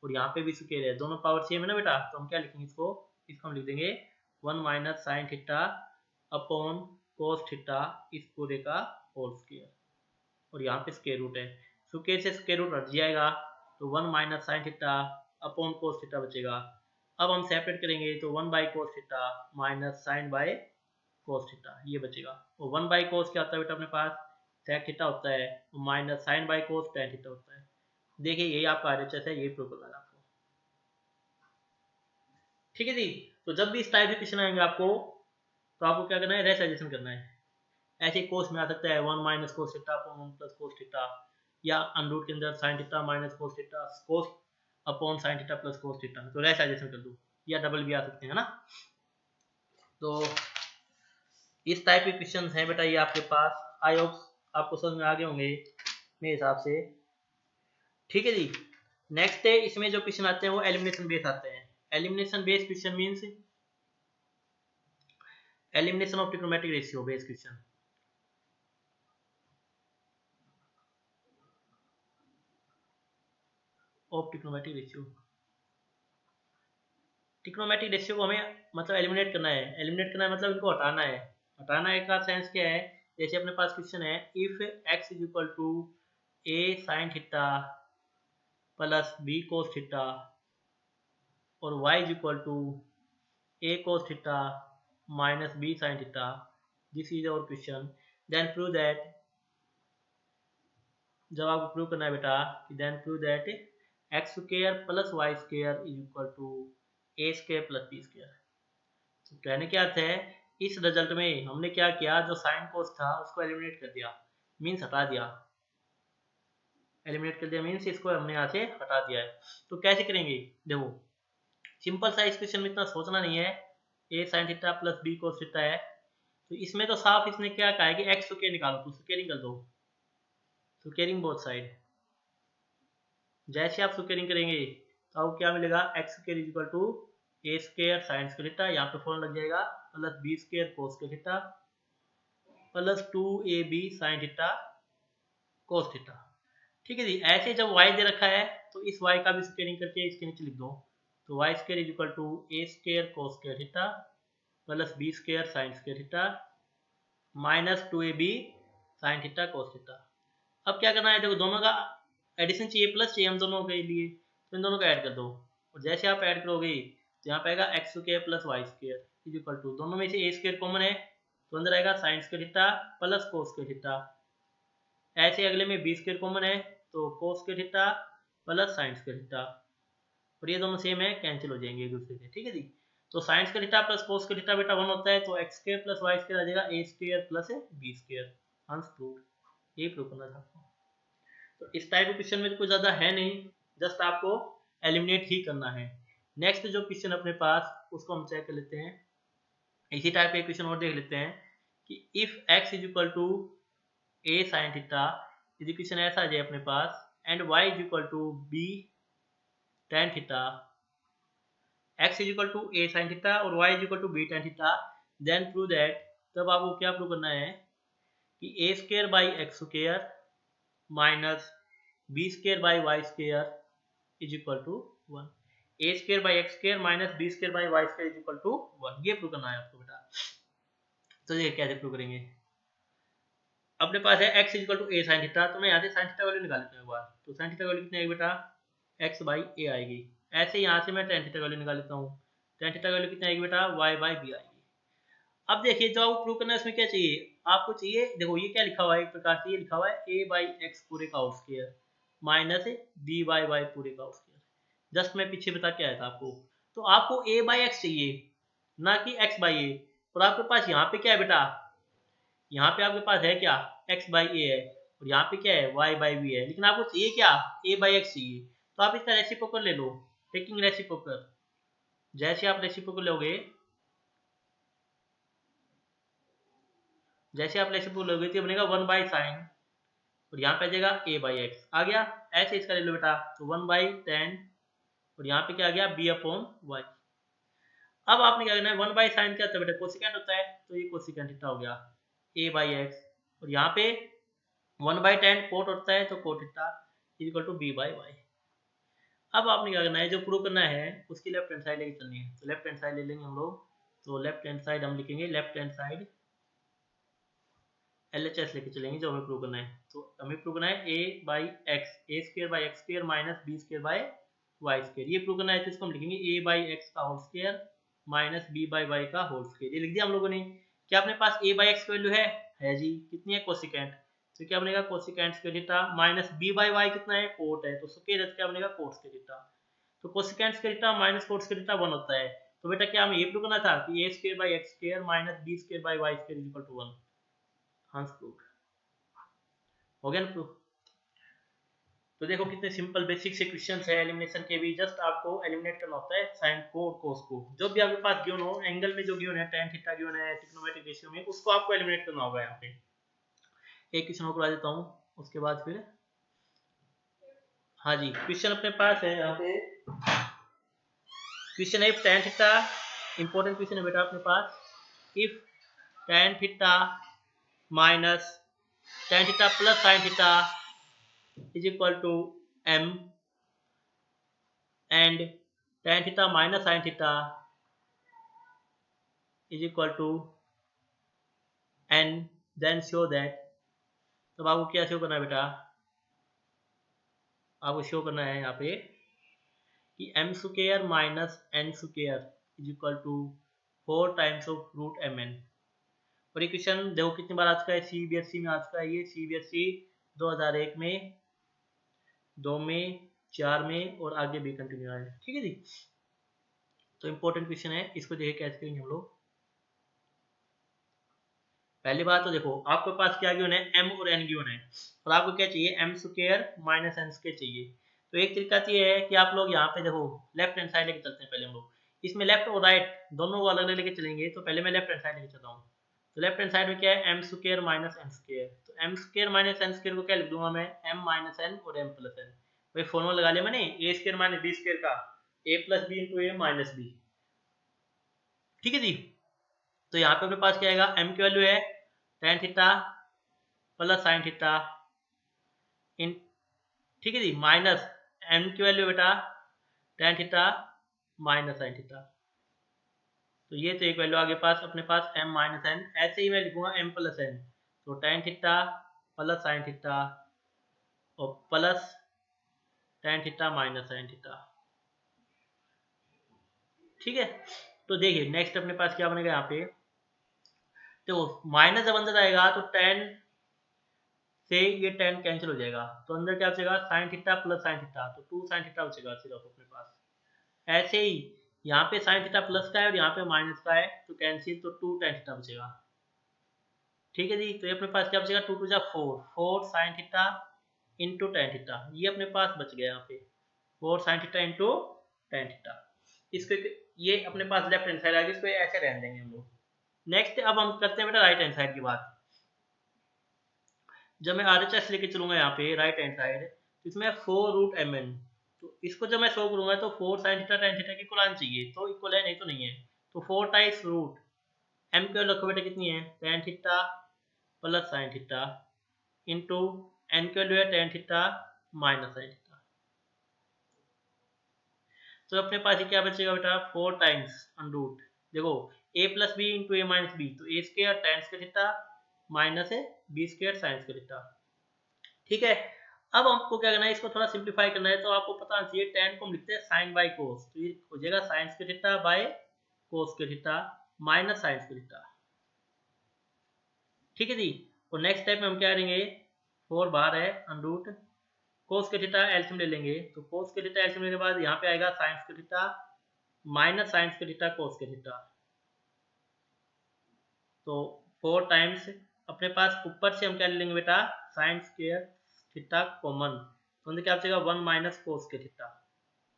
और यहाँ पे भी स्क्वायर है, दोनों पावर सेम है ना बेटा, तो हम क्या लिखेंगे इसको, इसको हम लिख देंगे 1 minus sine theta upon cos theta इस पूरे का होल स्क्वायर, और यहाँ पे स्क्वायर रूट है, स्क्वायर से स्क्वायर रूट हट जाएगा तो 1 minus sine theta upon cos theta बचेगा। अब हम सेपरेट करेंगे तो 1 by cos theta minus sine by cos theta ये बचेगा, और 1 बाई कोस क्या होता है बेटा अपने पास सेक थीटा होता है, minus sine by cos tan theta होता है। देखिए यही आपका RHS है, यही प्रूव करना है आपको, ठीक है जी। तो जब भी इस टाइप के क्वेश्चन आएंगे आपको, तो आपको क्या करना है, रेसजेशन करना है। ऐसे कोस में आ सकता है 1 minus cos theta upon 1 plus cos theta, या अनरूट के अंदर sign theta minus cos theta cos upon sine theta plus cos theta, तो रेसजेशन कर दो, या डबल भी आ सकते हैं ना। तो इस टाइप के क्वेश्चन हैं बेटा ये आपके पास, आई होप आपको समझ में आ गए होंगे मेरे हिसाब से, ठीक है जी। नेक्स्ट है, इसमें जो क्वेश्चन आते हैं वो एलिमिनेशन बेस आते हैं। Elimination base question means elimination of trigonometric ratio base question. Of trigonometric ratio, trigonometric ratio को हमें मतलब एलिमिनेट करना है, एलिमिनेट करना है मतलब इनको हटाना है। हटाना है का सेंस क्या है, जैसे अपने पास क्वेश्चन है if x is equal to a sin theta plus b cos theta और y is equal to a cos theta minus b sin theta, this is our question, then prove that, जब आपको prove करना है बेटा, then prove that x square plus y square is equal to a square plus B square. तो कहने क्या अर्थ है, इस रिजल्ट में हमने क्या किया, जो साइन कोस था उसको एलिमिनेट कर दिया, मीन्स हटा दिया, एलिमिनेट कर दिया मीन्स इसको हमने यहाँ से हटा दिया है। तो कैसे करेंगे, देखो सिंपल सा इस क्वेश्चन में इतना सोचना नहीं है, a sine theta plus B cos theta है, तो इसमें तो साफ इसने क्या कहा है कि एक्स स्क्वायर निकालो, तो स्क्वायरिंग कर दो, स्क्वायरिंग बोथ साइड। जैसे आप स्क्वायरिंग करेंगे तो आपको क्या मिलेगा, x square is equal to a square sine square theta, यहाँ पे फॉर्म लग जाएगा plus B square cos square theta plus 2ab sine theta cos theta, ठीक है जी। ऐसे जब y दे रखा है तो इस y का भी स्क्वायरिंग करके इसके नीचे लिख दो, तो y square is equal to a square cos square theta plus B square sine square theta minus 2ab sine theta cos theta. अब क्या करना है, देखो दोनों का एडिशन चाहिए, प्लस चाहिए हम दोनों के लिए, तो इन दोनों को ऐड कर दो, और जैसे आप ऐड करोगे तो यहाँ पे आएगा x square plus y square is equal to, दोनों में से ए स्क्वायर कॉमन है तो अंदर आएगा sign square theta plus cos square theta, ऐसे अगले में बी स्क्वायर कॉमन है तो cos square theta plus sine square theta, और ये दोनों सेम है कैंसिल हो जाएंगे एक दूसरे से, ठीक है जी। तो sine square theta plus cos square theta बेटा 1 होता है, तो x square plus y square आ जाएगा a square plus B square, answer prove, ये प्रूव करना था आपको। तो इस टाइप के क्वेश्चन में तो कुछ ज़्यादा है नहीं, जस्ट आपको एलिमिनेट ही करना है। नेक्स्ट जो क्वेश्चन अपने पास उसको हम चेक कर लेते हैं, इसी टाइप के क्वेश्चन और देख लेते हैं कि if x is equal to a sin theta, यदि क्वेश्चन ऐसा आ जाए अपने पास and y is equal to b tan theta, x is equal to a sin theta और y is equal to b tan theta, then prove that, तब आपको क्या प्रूव करना है कि a square by x square minus B square by y square is equal to 1, a square by x square minus B square by y square is equal to 1, ये prove करना है आपको बेटा। तो ये कैसे प्रूव करेंगे, अपने पास है x is equal to a sign theta, तो मैं यहाँ से साइन थीटा वैल्यू निकाल लेता हूँ एक बार, तो साइन थीटा वैल्यू कितनी आएगी बेटा, x बाई ए आएगी, ऐसे यहाँ से मैं टेन थीटा वैल्यू निकाल लेता हूँ, टेन थीटा वैल्यू कितनी आएगी बेटा, y बाई बी आएगी। अब देखिए जो आपको प्रूव करना है उसमें क्या चाहिए, आपको चाहिए, देखो ये क्या लिखा हुआ है, एक प्रकार से ये लिखा हुआ है a बाई एक्स पूरे का whole square minus b by y पूरे का होल स्क्वायर, जस्ट मैं पीछे बता के आया था आपको, तो आपको a बाई एक्स चाहिए ना कि x बाई ए, और आपके पास यहाँ पे क्या है बेटा, यहाँ पे आपके पास है क्या, x बाई ए है, और यहाँ पे क्या है y बाई वी है, लेकिन आपको चाहिए क्या a बाई एक्स चाहिए, तो आप इसका रेसिप्रोकल ले लो, टेकिंग रेसिप्रोकल। जैसे आप रेसिप्रोकल लोगे तो बनेगा 1 बाई साइन और यहाँ पे आ जाएगा a बाई एक्स आ गया। ऐसे इसका ले लो बेटा, तो 1 बाई टेन और यहाँ पे क्या आ गया b अपॉन वाई। अब आपने क्या करना है, 1 बाई साइन क्या होता है बेटा, कोसिकेंट होता है, तो ये कोसिकेंट थीटा हो गया a बाई एक्स, और यहाँ पे 1 बाई टेन कोट होता है, तो cot theta equal to b by y. अब आपने क्या करना है, जो प्रूव करना है उसकी लेफ्ट हैंड साइड लेके चलनी है, तो लेफ्ट हैंड साइड ले लेंगे हम लोग। तो लेफ्ट हैंड साइड हम लिखेंगे, लेफ्ट हैंड साइड LHS लेके चलेंगे जो हमें प्रूव करना है। तो हमें प्रूव करना है a by x, a square by x square minus b square by y square, ये प्रूव करना है। तो इसको हम लिखेंगे a बाई एक्स का whole square minus b by y का होल स्क्र, ये लिख दिया हम लोगों ने। क्या अपने पास a बाई एक्स की वैल्यू है जी, कितनी है कोसिकेंट, तो क्या बनेगा cosecant square theta minus b by y कितना है कोट है, तो स्क्वायर क्या बनेगा कोट स्क्वायर थीटा। तो cosecant square theta minus coat square theta 1 होता है, तो बेटा क्या हमें ये प्रूव करना था कि a square by x square minus b square by y square equal to 1। Hence prove हो गया ना प्रूफ। तो देखो कितने सिंपल बेसिक से क्वेश्चंस है एलिमिनेशन के भी, जस्ट आपको एलिमिनेट करना होता है साइन को और कोस को, जो भी आपके पास गिवन हो, एंगल में जो गिवन है tan थीटा गिवन है ट्रिग्नोमेट्रिक रेशियो में, उसको आपको एलिमिनेट करना होगा। यहाँ पे एक क्वेश्चन और करा देता हूँ, उसके बाद फिर हाँ जी क्वेश्चन अपने पास है यहाँ पे। क्वेश्चन है tan थीटा, इंपॉर्टेंट क्वेश्चन है बेटा अपने पास। If tan theta minus tan theta plus sin theta is equal to m and tan theta minus sin theta is equal to n, then show that। तब आपको क्या show करना है बेटा, आपको शो करना है यहाँ पे कि m square minus n square is equal to 4 times of root mn। और ये क्वेश्चन देखो कितनी बार आ चुका है, CBSE में आ चुका है, ये CBSE 2001 में, 2 में, 4 में और आगे भी कंटिन्यू है। ठीक है जी, तो इंपॉर्टेंट क्वेश्चन है, इसको देखे कैसे करेंगे हम लोग। पहली बात तो देखो आपके पास क्या गिवन है, m और n गिवन है, और आपको क्या चाहिए m square minus n square चाहिए। तो एक तरीका तो ये है कि आप लोग यहाँ पे देखो लेफ्ट हैंड साइड लेके चलते हैं पहले हम लोग, इसमें लेफ्ट और राइट दोनों को अलग अलग लेके चलेंगे। तो पहले मैं लेफ्ट हैंड साइड लेके चलता हूँ, तो लेफ्ट हैंड साइड में क्या है m square minus n square, तो m square minus n square को क्या लिख दूंगा मैं, m माइनस n और m प्लस n। वही फॉर्मूला लगा लिया मैंने, a square minus b square का, a plus B into A minus b. ठीक है जी, तो यहाँ पे अपने पास क्या आएगा, m की वैल्यू है tan theta plus sine theta इन, ठीक है जी, माइनस m की वैल्यू बेटा tan theta minus sine theta. तो ये तो एक वैल्यू आगे पास अपने पास m माइनस n, ऐसे ही मैं लिखूंगा m प्लस n, तो tan theta plus sine theta और plus tan theta minus sine theta. ठीक है, तो देखिए नेक्स्ट अपने पास क्या बनेगा यहाँ पे, तो माइनस जब अंदर आएगा तो tan से ये tan कैंसिल हो जाएगा, तो अंदर क्या बचेगा sin theta plus sin theta, तो 2 sin थीटा बचेगा सिर्फ अपने पास। ऐसे ही यहाँ पे sin थीटा प्लस का है और यहाँ पे माइनस का है, तो कैंसिल, तो 2 tan थीटा बचेगा। ठीक है जी, तो ये अपने पास क्या बचेगा, 2 2 जा 4, 4 sin theta into tan theta, ये अपने पास बच गया यहाँ पे 4 sin theta into tan theta. इसको ये अपने पास लेफ्ट हैंड साइड आ गई, इसको ऐसे रहने देंगे हम लोग। नेक्स्ट अब हम करते हैं बेटा राइट हैंड साइड की बात। जब मैं RHS लेके चलूंगा यहाँ पे राइट हैंड साइड, तो इसमें 4 रूट mn, तो इसको जब मैं शो करूंगा तो 4 sin थीटा tan थीटा की इक्वल आनी चाहिए, तो इक्वल है नहीं तो नहीं है। तो 4 टाइम्स रूट m की वैल्यू बेटा कितनी है, tan theta plus sin theta into n की वैल्यू है tan theta minus sin theta. तो अपने पास क्या बचेगा बेटा 4 टाइम्स अंडरूट, देखो a plus B into A minus b, तो a square tan square theta minus है b square sine square theta. ठीक है, अब हमको क्या करना है, इसको थोड़ा सिंप्लीफाई करना है, तो आपको पता होना चाहिए tan को हम लिखते हैं साइन बाई कोस, तो ये हो जाएगा sign square theta by cos square theta minus sine square theta. ठीक है जी, और नेक्स्ट स्टेप में हम क्या करेंगे, 4 बाहर है अंडरूट, कोस स्क्वायर थीटा एलसीएम ले लेंगे, तो कोस स्क्वायर थीटा एलसीएम लेने के बाद यहाँ पे आएगा sign square theta minus sine square theta cos square theta, तो 4 टाइम्स अपने पास ऊपर से हम क्या ले लेंगे बेटा, साइन स्क्वायर थीटा कॉमन, तो अंदर क्या बचेगा 1 माइनस कोस के थीटा,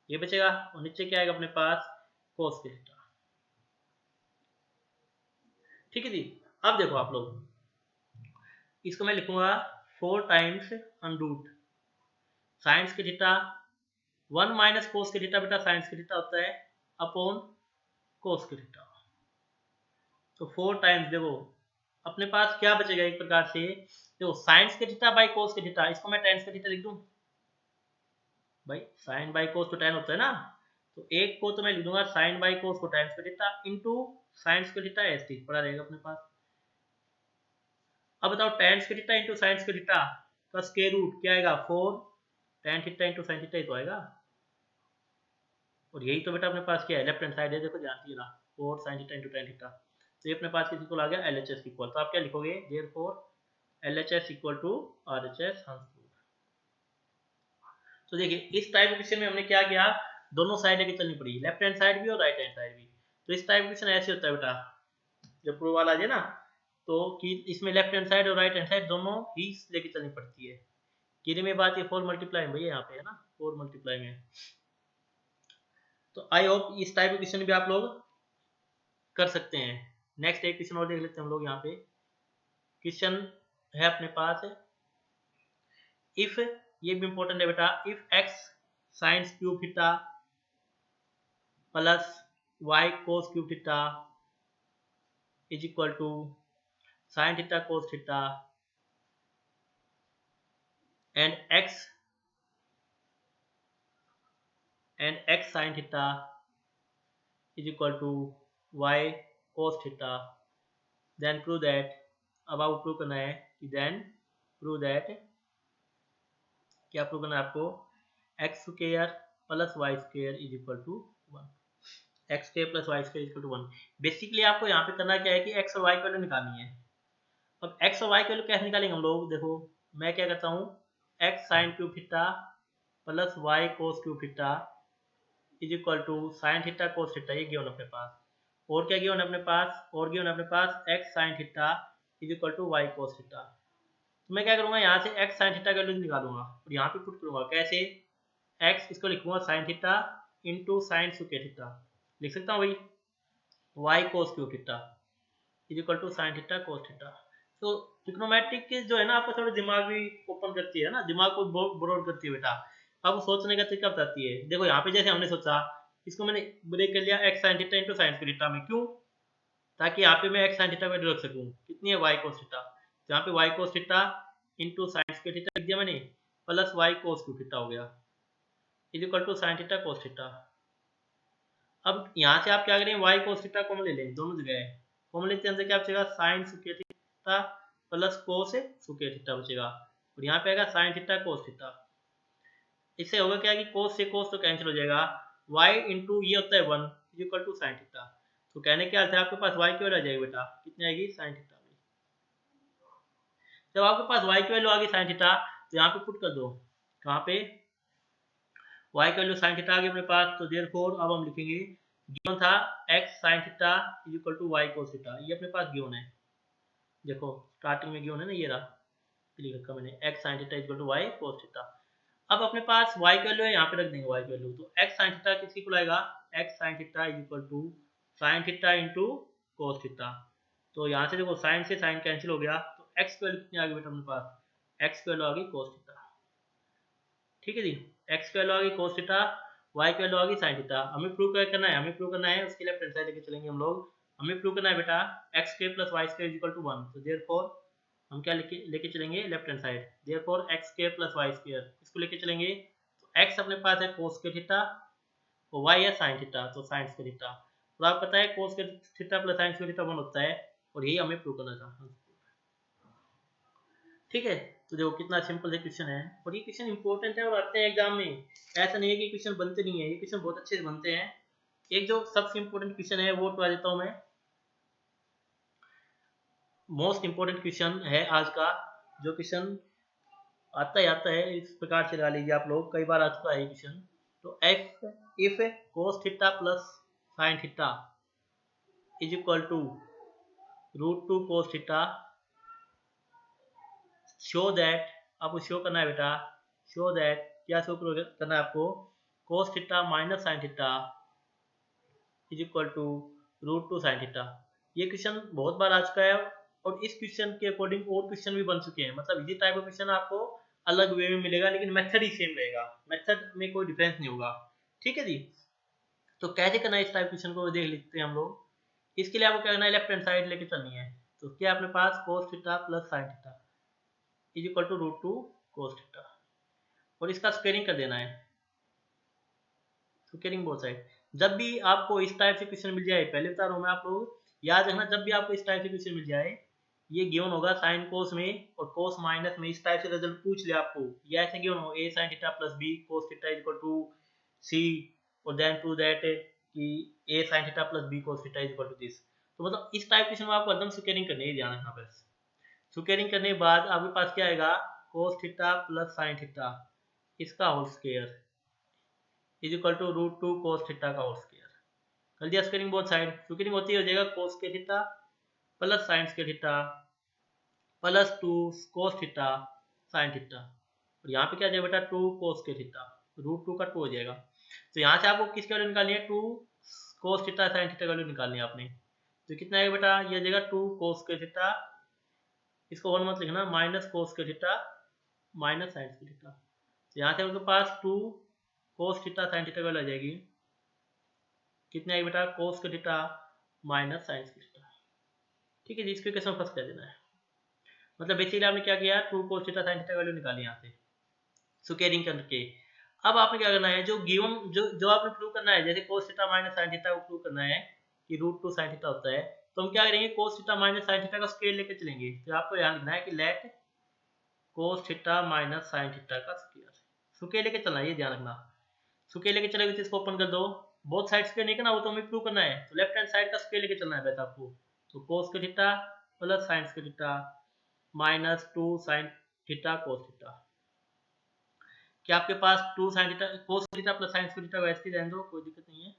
ये बचेगा, और नीचे क्या आएगा अपने पास कोस के थीटा। ठीक है जी। अब देखो आप लोग, इसको मैं लिखूंगा 4 टाइम्स अंडरूट साइंस के थीटा 1 माइनस कोस के थीटा, बेटा साइंस के थीटा होता है अपॉन कोस के थीटा, तो 4 टाइम्स देखो अपने पास क्या बचेगा एक प्रकार से, देखो साइंस के थीटा बाई कोस के थीटा, इसको मैं टेन के थीटा लिख दूं भाई, साइन बाई कोस तो टेन होता है ना, तो एक को तो मैं लिख दूंगा साइन बाई कोस को टेन के थीटा इंटू साइंस के थीटा एस टी पड़ा रहेगा अपने पास। अब बताओ टेन के थीटा इंटू साइंस के थीटा का स्क्वायर रूट क्या आएगा 4 tan theta into sine theta ही तो आएगा, और यही तो बेटा अपने पास क्या है लेफ्ट हैंड साइड है, देखो जानती है ना 4 sin theta into ten theta, तो ये अपने पास किस इक्वल आ गया LHS इक्वल, तो आप क्या लिखोगे therefore LHS equal to RHS hence. तो देखिए इस टाइप क्वेश्चन में हमने क्या किया, दोनों साइड लेके चलनी पड़ी, लेफ्ट हैंड साइड भी और राइट हैंड साइड भी। तो इस टाइप क्वेश्चन ऐसे होता है बेटा, जब प्रूव वाला आ जाए ना, तो कि इसमें लेफ्ट हैंड साइड और राइट हैंड साइड दोनों ही लेके चलनी पड़ती है। गिरी में बात ये 4 मल्टीप्लाई में भैया यहाँ पे है ना 4 मल्टीप्लाई में। तो आई होप इस टाइप के क्वेश्चन भी आप लोग कर सकते हैं। नेक्स्ट एक क्वेश्चन और देख लेते हैं हम लोग, यहाँ पे क्वेश्चन है अपने पास, इफ, ये भी इंपॉर्टेंट है बेटा, if x sine cube theta plus y cos cube theta is equal to sine theta cos theta and x sine theta is equal to y cos theta, then prove that, अब आपको prove करना है कि then prove that, क्या prove करना है आपको, x square plus y square is equal to 1, x square plus y square is equal to 1। Basically आपको यहाँ पे करना क्या है कि एक्स और वाई की वैल्यू निकालनी है। अब एक्स और वाई की वैल्यू कैसे निकालेंगे हम लोग, देखो मैं क्या करता हूँ, x sine cube theta plus y cos cube theta is equal to sine theta cos theta, ये गिवन अपने पास, और क्या गिवन अपने पास, और गिवन अपने पास x sine theta is equal to y cos theta. तो मैं क्या करूंगा, यहाँ से एक्स साइन थीटा का वैल्यू निकालूंगा और यहाँ पे पुट करूंगा, कैसे, एक्स इसको लिखूंगा sine theta into sine square theta, लिख सकता हूँ भाई, y cos cube theta is equal to sine theta cos theta. तो ट्रिग्नोमेट्रिक जो है ना आपको थोड़ा दिमाग भी ओपन करती है ना, दिमाग को ब्रॉड करती है बेटा, आपको सोचने का तरीका बताती है। देखो यहाँ पे जैसे हमने सोचा, इसको मैंने ब्रेक कर लिया x sine theta into sine square theta में, क्यों, ताकि यहाँ पे मैं एक्स साइन थीटा वैल्यू रख सकूँ, कितनी है वाई कोस थीटा, तो यहाँ पे y cos theta into sine square theta लिख दिया मैंने, plus y cos cube theta हो गया is equal to sine theta cos theta. अब यहाँ से आप क्या करें, वाई कोस थीटा कॉमन ले लें, दोनों जगह है कॉमन लेते हैं, क्या बचेगा sign square theta plus cos square theta बचेगा, और यहाँ पे आएगा साइन थीटा कोस थीटा। इससे होगा क्या कि कोस से कोस तो कैंसिल हो जाएगा, y इंटू ये होता है 1 is equal to sine theta, तो कहने के अर्थ है आपके पास y की वैल्यू आ जाएगी बेटा, कितनी आएगी साइन थीटा। जब आपके पास y की वैल्यू आ गई साइन थीटा, तो यहाँ पे पुट कर दो, कहाँ पे, y की वैल्यू साइन थीटा आ गई अपने पास, तो देयरफॉर अब हम लिखेंगे, गिवन था x sine theta is equal to y cos theta, ये अपने पास गिवन है, देखो स्टार्टिंग में गिवन है ना, ये रहा लिख रखा मैंने, x sine theta is equal to y cos theta. अब अपने पास y की वैल्यू है, यहाँ पे रख देंगे y की वैल्यू, तो x sin थीटा किसकी इक्वल आएगा, x sin theta is equal to sin theta into cos theta, तो यहाँ से देखो sin से sin कैंसिल हो गया, तो x की वैल्यू कितनी आ गई बेटा अपने पास, x की वैल्यू आ गई कोस थीटा। ठीक है जी, x की वैल्यू आ गई कोस थीटा, y की वैल्यू आ गई sin थीटा। हमें प्रूव क्या करना है, हमें प्रूव करना है, उसके लेफ्ट हैंड साइड लेके चलेंगे हम लोग, हमें प्रूव करना है बेटा x square plus y square is equal to 1, तो देयरफॉर हम क्या लेके चलेंगे left hand side, therefore x square plus y square इसको लेके चलेंगे, तो x अपने पास है कोस के थीटा और y है साइन थीटा, तो साइन स्क्वायर थीटा, तो आप पता है कोस के theta plus sine square theta 1 होता है, और यही हमें प्रूव करना था। ठीक है, तो देखो कितना सिंपल है क्वेश्चन है, और ये क्वेश्चन इंपॉर्टेंट है और आते हैं एग्जाम में, ऐसा नहीं है कि क्वेश्चन बनते नहीं है, ये क्वेश्चन बहुत अच्छे से बनते हैं। एक जो सबसे इंपॉर्टेंट क्वेश्चन है वो बता देता हूँ मैं, मोस्ट इंपॉर्टेंट क्वेश्चन है आज का, जो क्वेश्चन आता ही आता है, इस प्रकार से लगा लीजिए आप लोग, कई बार आ चुका है क्वेश्चन, तो if cos theta plus sine theta is equal to root two cos theta show that, आपको शो करना है बेटा, शो दैट, क्या शो करना है आपको, cos theta minus sine theta is equal to root two sine theta. ये question बहुत बार आ चुका है और इस क्वेश्चन के अकॉर्डिंग और क्वेश्चन भी बन चुके हैं, मतलब इसी टाइप का क्वेश्चन आपको अलग वे में मिलेगा, लेकिन मेथड ही सेम रहेगा, मेथड में कोई डिफरेंस नहीं होगा। ठीक है जी। तो कैसे करना है इस टाइप क्वेश्चन को देख लेते हैं हम लोग। इसके लिए आपको क्या करना है, लेफ्ट हैंड साइड लेके चलनी है। तो क्या अपने पास cos theta plus sine theta is equal to root two cos theta, और इसका स्क्वायरिंग कर देना है, स्क्वायरिंग बोथ साइड। जब भी आपको इस टाइप से क्वेश्चन मिल जाए, पहले बता रहा हूँ मैं, आप लोग याद रखना, जब भी आपको इस टाइप से क्वेश्चन मिल जाए, ये गिवन होगा साइन कोस में और कोस माइनस में, इस टाइप से रिजल्ट पूछ ले आपको, या ऐसे गिवन हो a sin theta plus b cos theta is equal to c, और देन टू दैट कि a sin theta plus b cos theta is equal to this. तो मतलब इस टाइप क्वेश्चन में आपको एकदम स्क्वायरिंग करनी है, ध्यान रखना बस। स्क्वायरिंग करने के बाद आपके पास क्या आएगा, cos theta plus sin theta इसका whole square is equal to root two cos theta का होल स्क्वायर। कर दिया स्क्वायरिंग बोथ साइड। स्क्वायरिंग होती हो जाएगा cos के थीटा प्लस sin के theta plus two cos theta sin theta, और यहाँ पे क्या जाएगा बेटा, टू cos के थीटा, रूट टू का टू हो जाएगा। तो यहाँ से आपको किसकी वैल्यू निकालनी है, two cos theta sin theta की वैल्यू निकालनी है आपने। तो कितना आएगा बेटा, ये जाएगा टू cos के थीटा, इसको वन मत लिखना, माइनस cos के थीटा माइनस sin के थीटा। तो यहाँ से आपके पास two cos theta sin theta की वैल्यू आ जाएगी, कितने आएगी बेटा, cos के थीटा माइनस sin के थीटा। ठीक है जी, इसको कैसे फर्स्ट कर देना है, मतलब बेसिकली आपने क्या किया, two cos theta sin theta value निकाली यहाँ से स्क्वायरिंग करके। अब आपने क्या करना है, जो गिवन जो आपने प्रूव करना है, जैसे cos theta minus sin theta को प्रूव करना है कि रूट टू sin थीटा होता है, तो हम क्या करेंगे, cos theta minus sin theta का स्क्वायर लेके चलेंगे। तो आपको ध्यान रखना है कि let cos theta minus sin theta का स्क्वायर लेके चलना है, ये ध्यान रखना। स्क्वायर लेके चलेंगे तो इसको ओपन कर दो, बोथ साइड स्क्वायर नहीं करना, वो तो हमें प्रूव करना है, तो लेफ्ट हैंड साइड का स्क्वायर लेके चलना है बेटा आपको। तो cos के थीटा प्लस sin के theta minus two sin theta cos theta, क्या आपके पास two sin theta cos theta plus sin theta वैसे ही रहने दो, कोई दिक्कत नहीं है,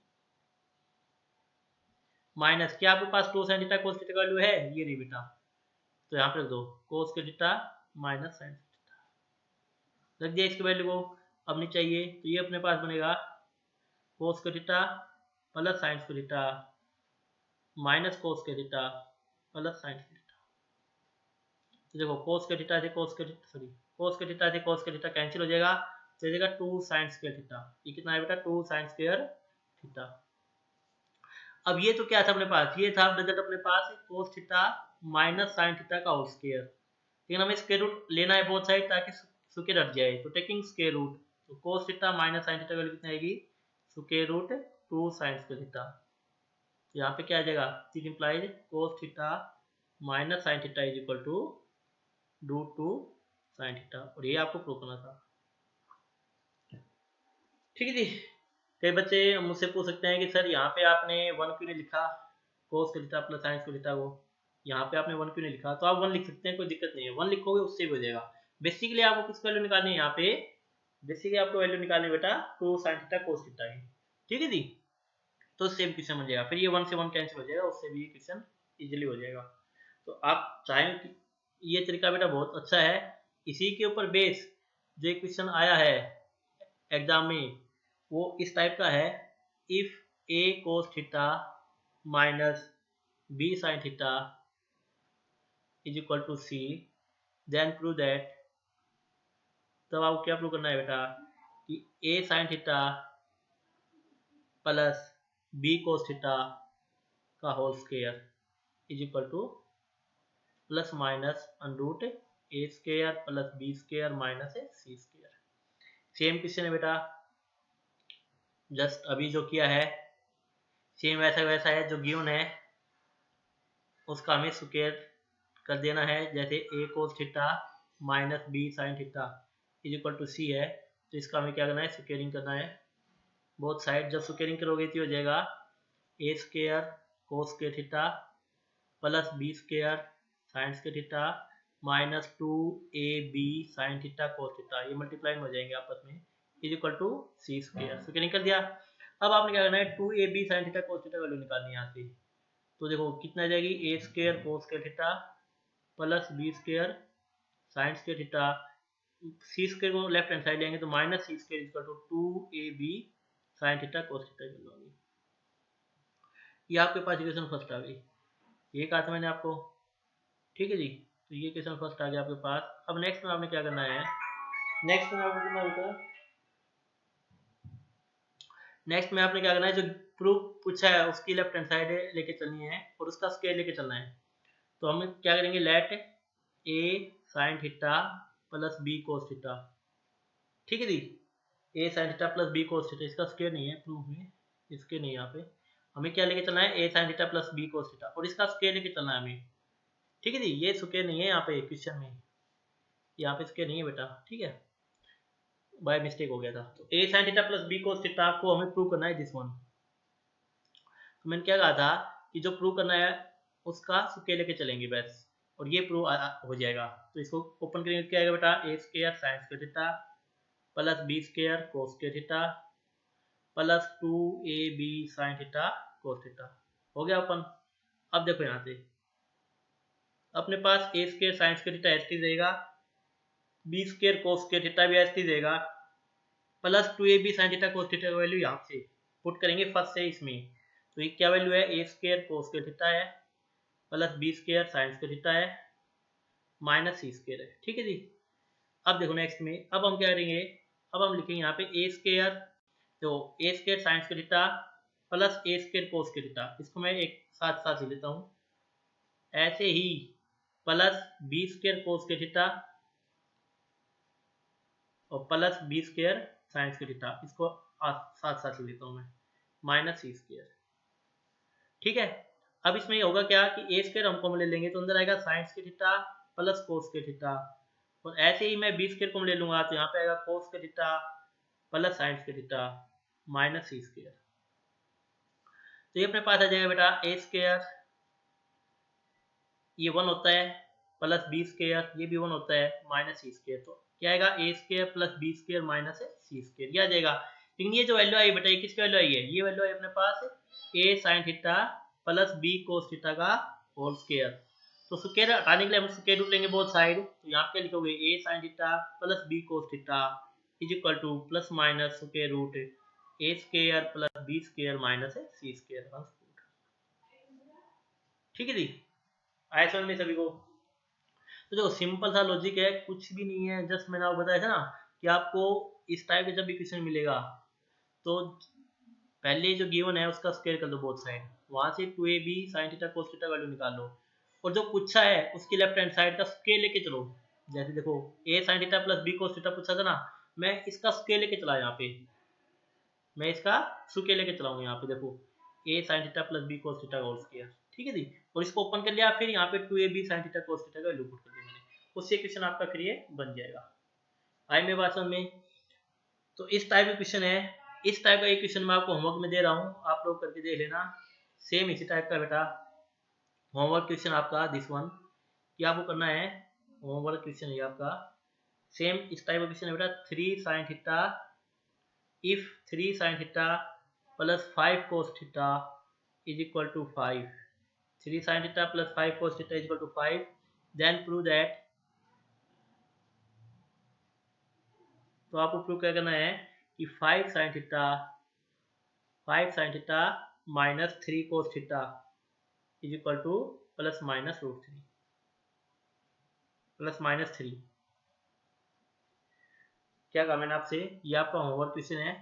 माइनस क्या आपके पास two sin theta cos theta का वैल्यू है, ये नहीं बेटा, तो यहाँ पे रख दो cos के थीटा माइनस sin थीटा, रख दिया इसकी वैल्यू को। अब नहीं चाहिए तो ये अपने पास बनेगा cos के थीटा प्लस sin के थीटा माइनस cos के थीटा प्लस sin के थीटा। तो देखो cos के थीटा से cos के सॉरी cos के थीटा से cos के थीटा कैंसिल हो जाएगा, तो हो जाएगा टू sin स्क्वायर थीटा। ये कितना है बेटा, टू sin स्क्वायर थीटा। अब ये तो क्या था अपने पास, ये था रिजल्ट अपने पास cos theta minus sin theta का होल स्क्वायर, लेकिन हमें स्क्वायर रूट लेना है बोथ साइड ताकि स्क्वायर हट जाए, तो टेकिंग स्क्वायर रूट, तो cos theta minus sin theta की वैल्यू कितनी आएगी, square root two sin square theta. तो यहाँ पे क्या आ जाएगा, this implies cos theta minus sin theta is equal to root two sin theta, और ये आपको प्रूव करना था। ठीक है जी। कई बच्चे मुझसे पूछ सकते हैं कि सर यहाँ पे आपने वन क्यों नहीं लिखा, cos के थीटा प्लस sin के थीटा को, यहाँ पे आपने वन क्यों नहीं लिखा, तो आप वन लिख सकते हैं, कोई दिक्कत नहीं है, वन लिखोगे उससे भी हो जाएगा। बेसिकली आपको किस वैल्यू निकालनी है यहाँ पे, बेसिकली आपको वैल्यू निकालनी है बेटा two sin theta cos theta की। ठीक है जी, तो सेम क्वेश्चन बन जाएगा, फिर ये वन से वन कैंसिल हो जाएगा, उससे भी क्वेश्चन इजिली हो जाएगा। तो आप चाहें कि ये तरीका बेटा बहुत अच्छा है, इसी के ऊपर बेस जो क्वेश्चन आया है एग्जाम में वो इस टाइप का है, if a cos theta minus b sin theta is equal to c then prove that, तब आपको क्या प्रूव करना है बेटा कि a sin theta plus b cos theta का whole square is equal to plus minus under root a square plus b square minus c square. Same question है बेटा, जस्ट अभी जो किया है सेम वैसा वैसा है, जो गिवन है उसका हमें स्क्वायर कर देना है। जैसे a cos theta minus b sin theta is equal to c है, तो इसका हमें क्या करना है, स्क्वायरिंग करना है बोथ साइड। जब स्क्वायरिंग करोगे तो हो जाएगा a स्क्वायर cos के theta plus b square sin के theta minus two a b sine theta cos theta, ये मल्टीप्लाई हो जाएंगे आपस में, is equal to c square. Squaring कर दिया। अब आपने क्या करना है, two a b sine theta cos theta value निकालनी है यहाँ से। तो देखो कितना आ जाएगी, a स्क्वायर cos के theta plus b square sine square theta, c square को लेफ्ट हैंड साइड लेंगे तो minus C square equal to 2ab sine theta cos theta कर लोगे। ये आपके पास इक्वेशन फर्स्ट आ गई, ये कहा था मैंने आपको, ठीक है जी। तो ये इक्वेशन फर्स्ट आ गया आपके पास। अब नेक्स्ट में आपने क्या करना है, नेक्स्ट में आपको करना होगा, नेक्स्ट में आपने क्या करना है, जो प्रूफ पूछा है उसकी लेफ्ट हैंड साइड लेके चलनी है और उसका स्क्वायर लेके चलना है। तो हम क्या करेंगे, let a sine theta plus B cos theta, ठीक है जी। A sine theta plus B cos theta, इसका स्क्वायर नहीं है प्रूफ में, इसके नहीं, यहाँ पे हमें क्या लेके चलना है, a sine theta plus B cos theta और इसका स्क्वायर लेके चलना है हमें, ठीक है जी। ये स्क्वायर नहीं है यहाँ पे क्वेश्चन में, यहाँ पे स्क्वायर नहीं है बेटा, ठीक है, बाय मिस्टेक हो गया था। तो a sine theta plus B cos theta को हमें प्रूव करना है दिस वन। तो मैंने क्या कहा था कि जो प्रूव करना है उसका स्क्वायर लेके चलेंगे बस, और ये प्रूव हो जाएगा। तो इसको ओपन करेंगे, क्या आएगा बेटा, a square sine square theta plus B square cos square theta plus 2ab sine theta cos theta, हो गया ओपन। अब देखो यहाँ से अपने पास a square sine square theta S T रहेगा, b square cos square theta भी एस टी रहेगा, plus 2ab sine theta cos theta का वैल्यू यहाँ से पुट करेंगे फर्स्ट से इसमें। तो ये क्या वैल्यू है, a square cos square theta है plus B square sine square theta है माइनस सी स्क्वायर है, ठीक है जी। अब देखो नेक्स्ट में, अब हम क्या करेंगे, अब हम लिखेंगे यहाँ पे ए स्क्वायर, तो a square sine square theta plus a square cos square theta, इसको मैं एक साथ साथ ही लेता हूँ, ऐसे ही plus B square cos square theta और plus B square sine square theta, इसको साथ साथ लेता हूँ मैं, माइनस सी स्क्वायर, ठीक है। अब इसमें ये होगा क्या कि ए स्क्वायर हम कॉमन ले लेंगे तो अंदर आएगा sign square theta plus cos square theta, और ऐसे ही मैं बी स्क्वायर कॉमन ले लूंगा तो यहाँ पे आएगा cos square theta plus sine square theta minus सी स्क्वायर। तो ये अपने पास आ जाएगा बेटा ए स्क्वायर, ये 1 होता है, प्लस बी स्क्वायर ये भी 1 होता है, माइनस सी स्क्वायर। तो क्या आएगा, A square plus B square minus C square, ये आ जाएगा। लेकिन ये जो वैल्यू आई बेटा, ये किसकी वैल्यू आई है, ये वैल्यू आई अपने पास ए sine theta plus B cos theta का होल स्क्वायर। तो स्क्वायर हटाने के लिए हम स्क्वायर रूट लेंगे बोथ साइड, तो यहाँ क्या लिखोगे, A sine theta plus B cos theta is equal to plus minus square root A square plus B square minus C square, ठीक है जी। आया समझ में सभी को। तो देखो सिंपल सा लॉजिक है, कुछ भी नहीं है, जस्ट मैंने आपको बताया था ना कि आपको इस टाइप का जब भी क्वेश्चन मिलेगा तो पहले जो गिवन है उसका स्क्वायर कर दो बोथ साइड, वहां से 2ab sin theta cos theta value निकाल लो, और जो पूछा है उसकी लेफ्ट हैंड साइड का स्क्वायर लेके चलो। जैसे देखो a sin theta plus b cos theta पूछा था ना, मैं इसका स्क्वायर लेके चला, यहाँ पे मैं इसका स्क्वायर लेके चलाऊंगा, यहाँ पे देखो a sin theta plus b cos theta का होल स्क्वायर, ठीक है जी। और इसको ओपन कर लिया, फिर यहाँ पे 2ab sin theta cos theta का वैल्यू पुट कर दिया मैंने, उससे क्वेश्चन आपका फिर ये बन जाएगा। आई मेरी बात समझ में। तो इस टाइप का क्वेश्चन है, इस टाइप का एक क्वेश्चन मैं आपको होमवर्क में दे रहा हूँ, आप लोग करके देख लेना। सेम इसी टाइप का बेटा होमवर्क क्वेश्चन आपका दिस वन, क्या आपको करना है, होमवर्क क्वेश्चन है आपका सेम इस टाइप का क्वेश्चन है बेटा, 3 sin theta if 3 sin theta plus 5 cos theta is equal to 5, 3 sin theta plus 5 cos theta is equal to 5, then prove that. तो आपको प्रूव क्या करना है कि 5 sin theta minus 3 cos theta is equal to plus minus root 3, plus minus 3। क्या कहा मैंने आपसे, ये आपका होमवर्क क्वेश्चन है,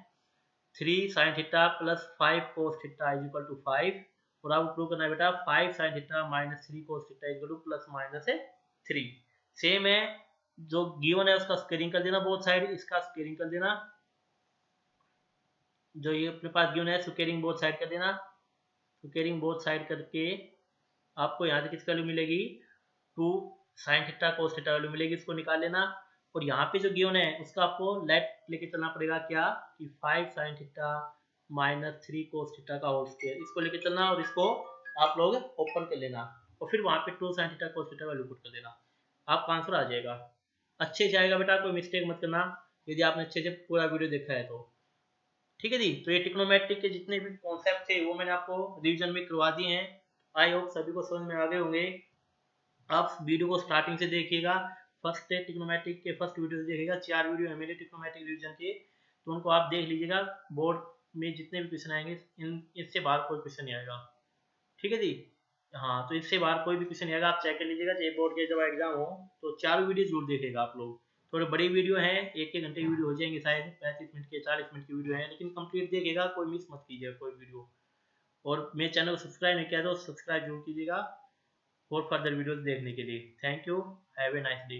3 sin theta plus 5 cos theta is equal to 5, और आपको प्रूव करना है बेटा 5 sin theta minus 3 cos theta is equal to plus minus 3। Same है, जो गिवन है उसका स्क्वायरिंग कर देना बोथ साइड, इसका स्क्वायरिंग कर देना, जो ये अपने पास गिवन है स्क्वायरिंग बोथ साइड कर देना, स्क्वायरिंग बोथ साइड करके आपको यहाँ से किसकी वैल्यू मिलेगी, 2 sin theta cos theta value मिलेगी, इसको निकाल लेना। और यहाँ पे जो गिवन है उसका आपको लेफ्ट लेके चलना पड़ेगा, क्या कि 5 sin theta minus 3 cos theta का होल स्क्वायर, इसको लेके चलना और इसको आप लोग ओपन कर लेना, और फिर वहाँ पे 2 sin theta cos theta value put कर देना, आपका आंसर आ जाएगा। अच्छे से आएगा बेटा, कोई मिस्टेक मत करना यदि आपने अच्छे से पूरा वीडियो देखा है तो, ठीक है जी। तो ये ट्रिग्नोमेट्रिक के जितने भी कॉन्सेप्ट थे वो मैंने आपको रिवीजन में करवा दिए हैं, आई होप सभी को समझ में आ गए होंगे। आप वीडियो को स्टार्टिंग से देखिएगा, फर्स्ट ट्रिग्नोमेट्रिक के फर्स्ट वीडियो देखिएगा, 4 वीडियो है मेरे ट्रिग्नोमेट्रिक रिवीजन के, तो उनको आप देख लीजिएगा। बोर्ड में जितने भी क्वेश्चन आएंगे इससे बाहर कोई क्वेश्चन नहीं आएगा, ठीक है जी। हाँ, तो इससे बाहर कोई भी क्वेश्चन नहीं आएगा, आप चेक कर लीजिएगा। चाहे बोर्ड के जब एग्जाम हो तो 4 वीडियो जरूर देखिएगा आप लोग। थोड़े बड़ी वीडियो है, 1-1 घंटे की वीडियो हो जाएंगे शायद, 35 मिनट के 40 मिनट की वीडियो है, लेकिन कंप्लीट देखिएगा, कोई मिस मत कीजिएगा कोई वीडियो। और मेरे चैनल को सब्सक्राइब नहीं किया तो सब्सक्राइब जरूर कीजिएगा और फर्दर वीडियोस देखने के लिए। Thank you, have a nice day.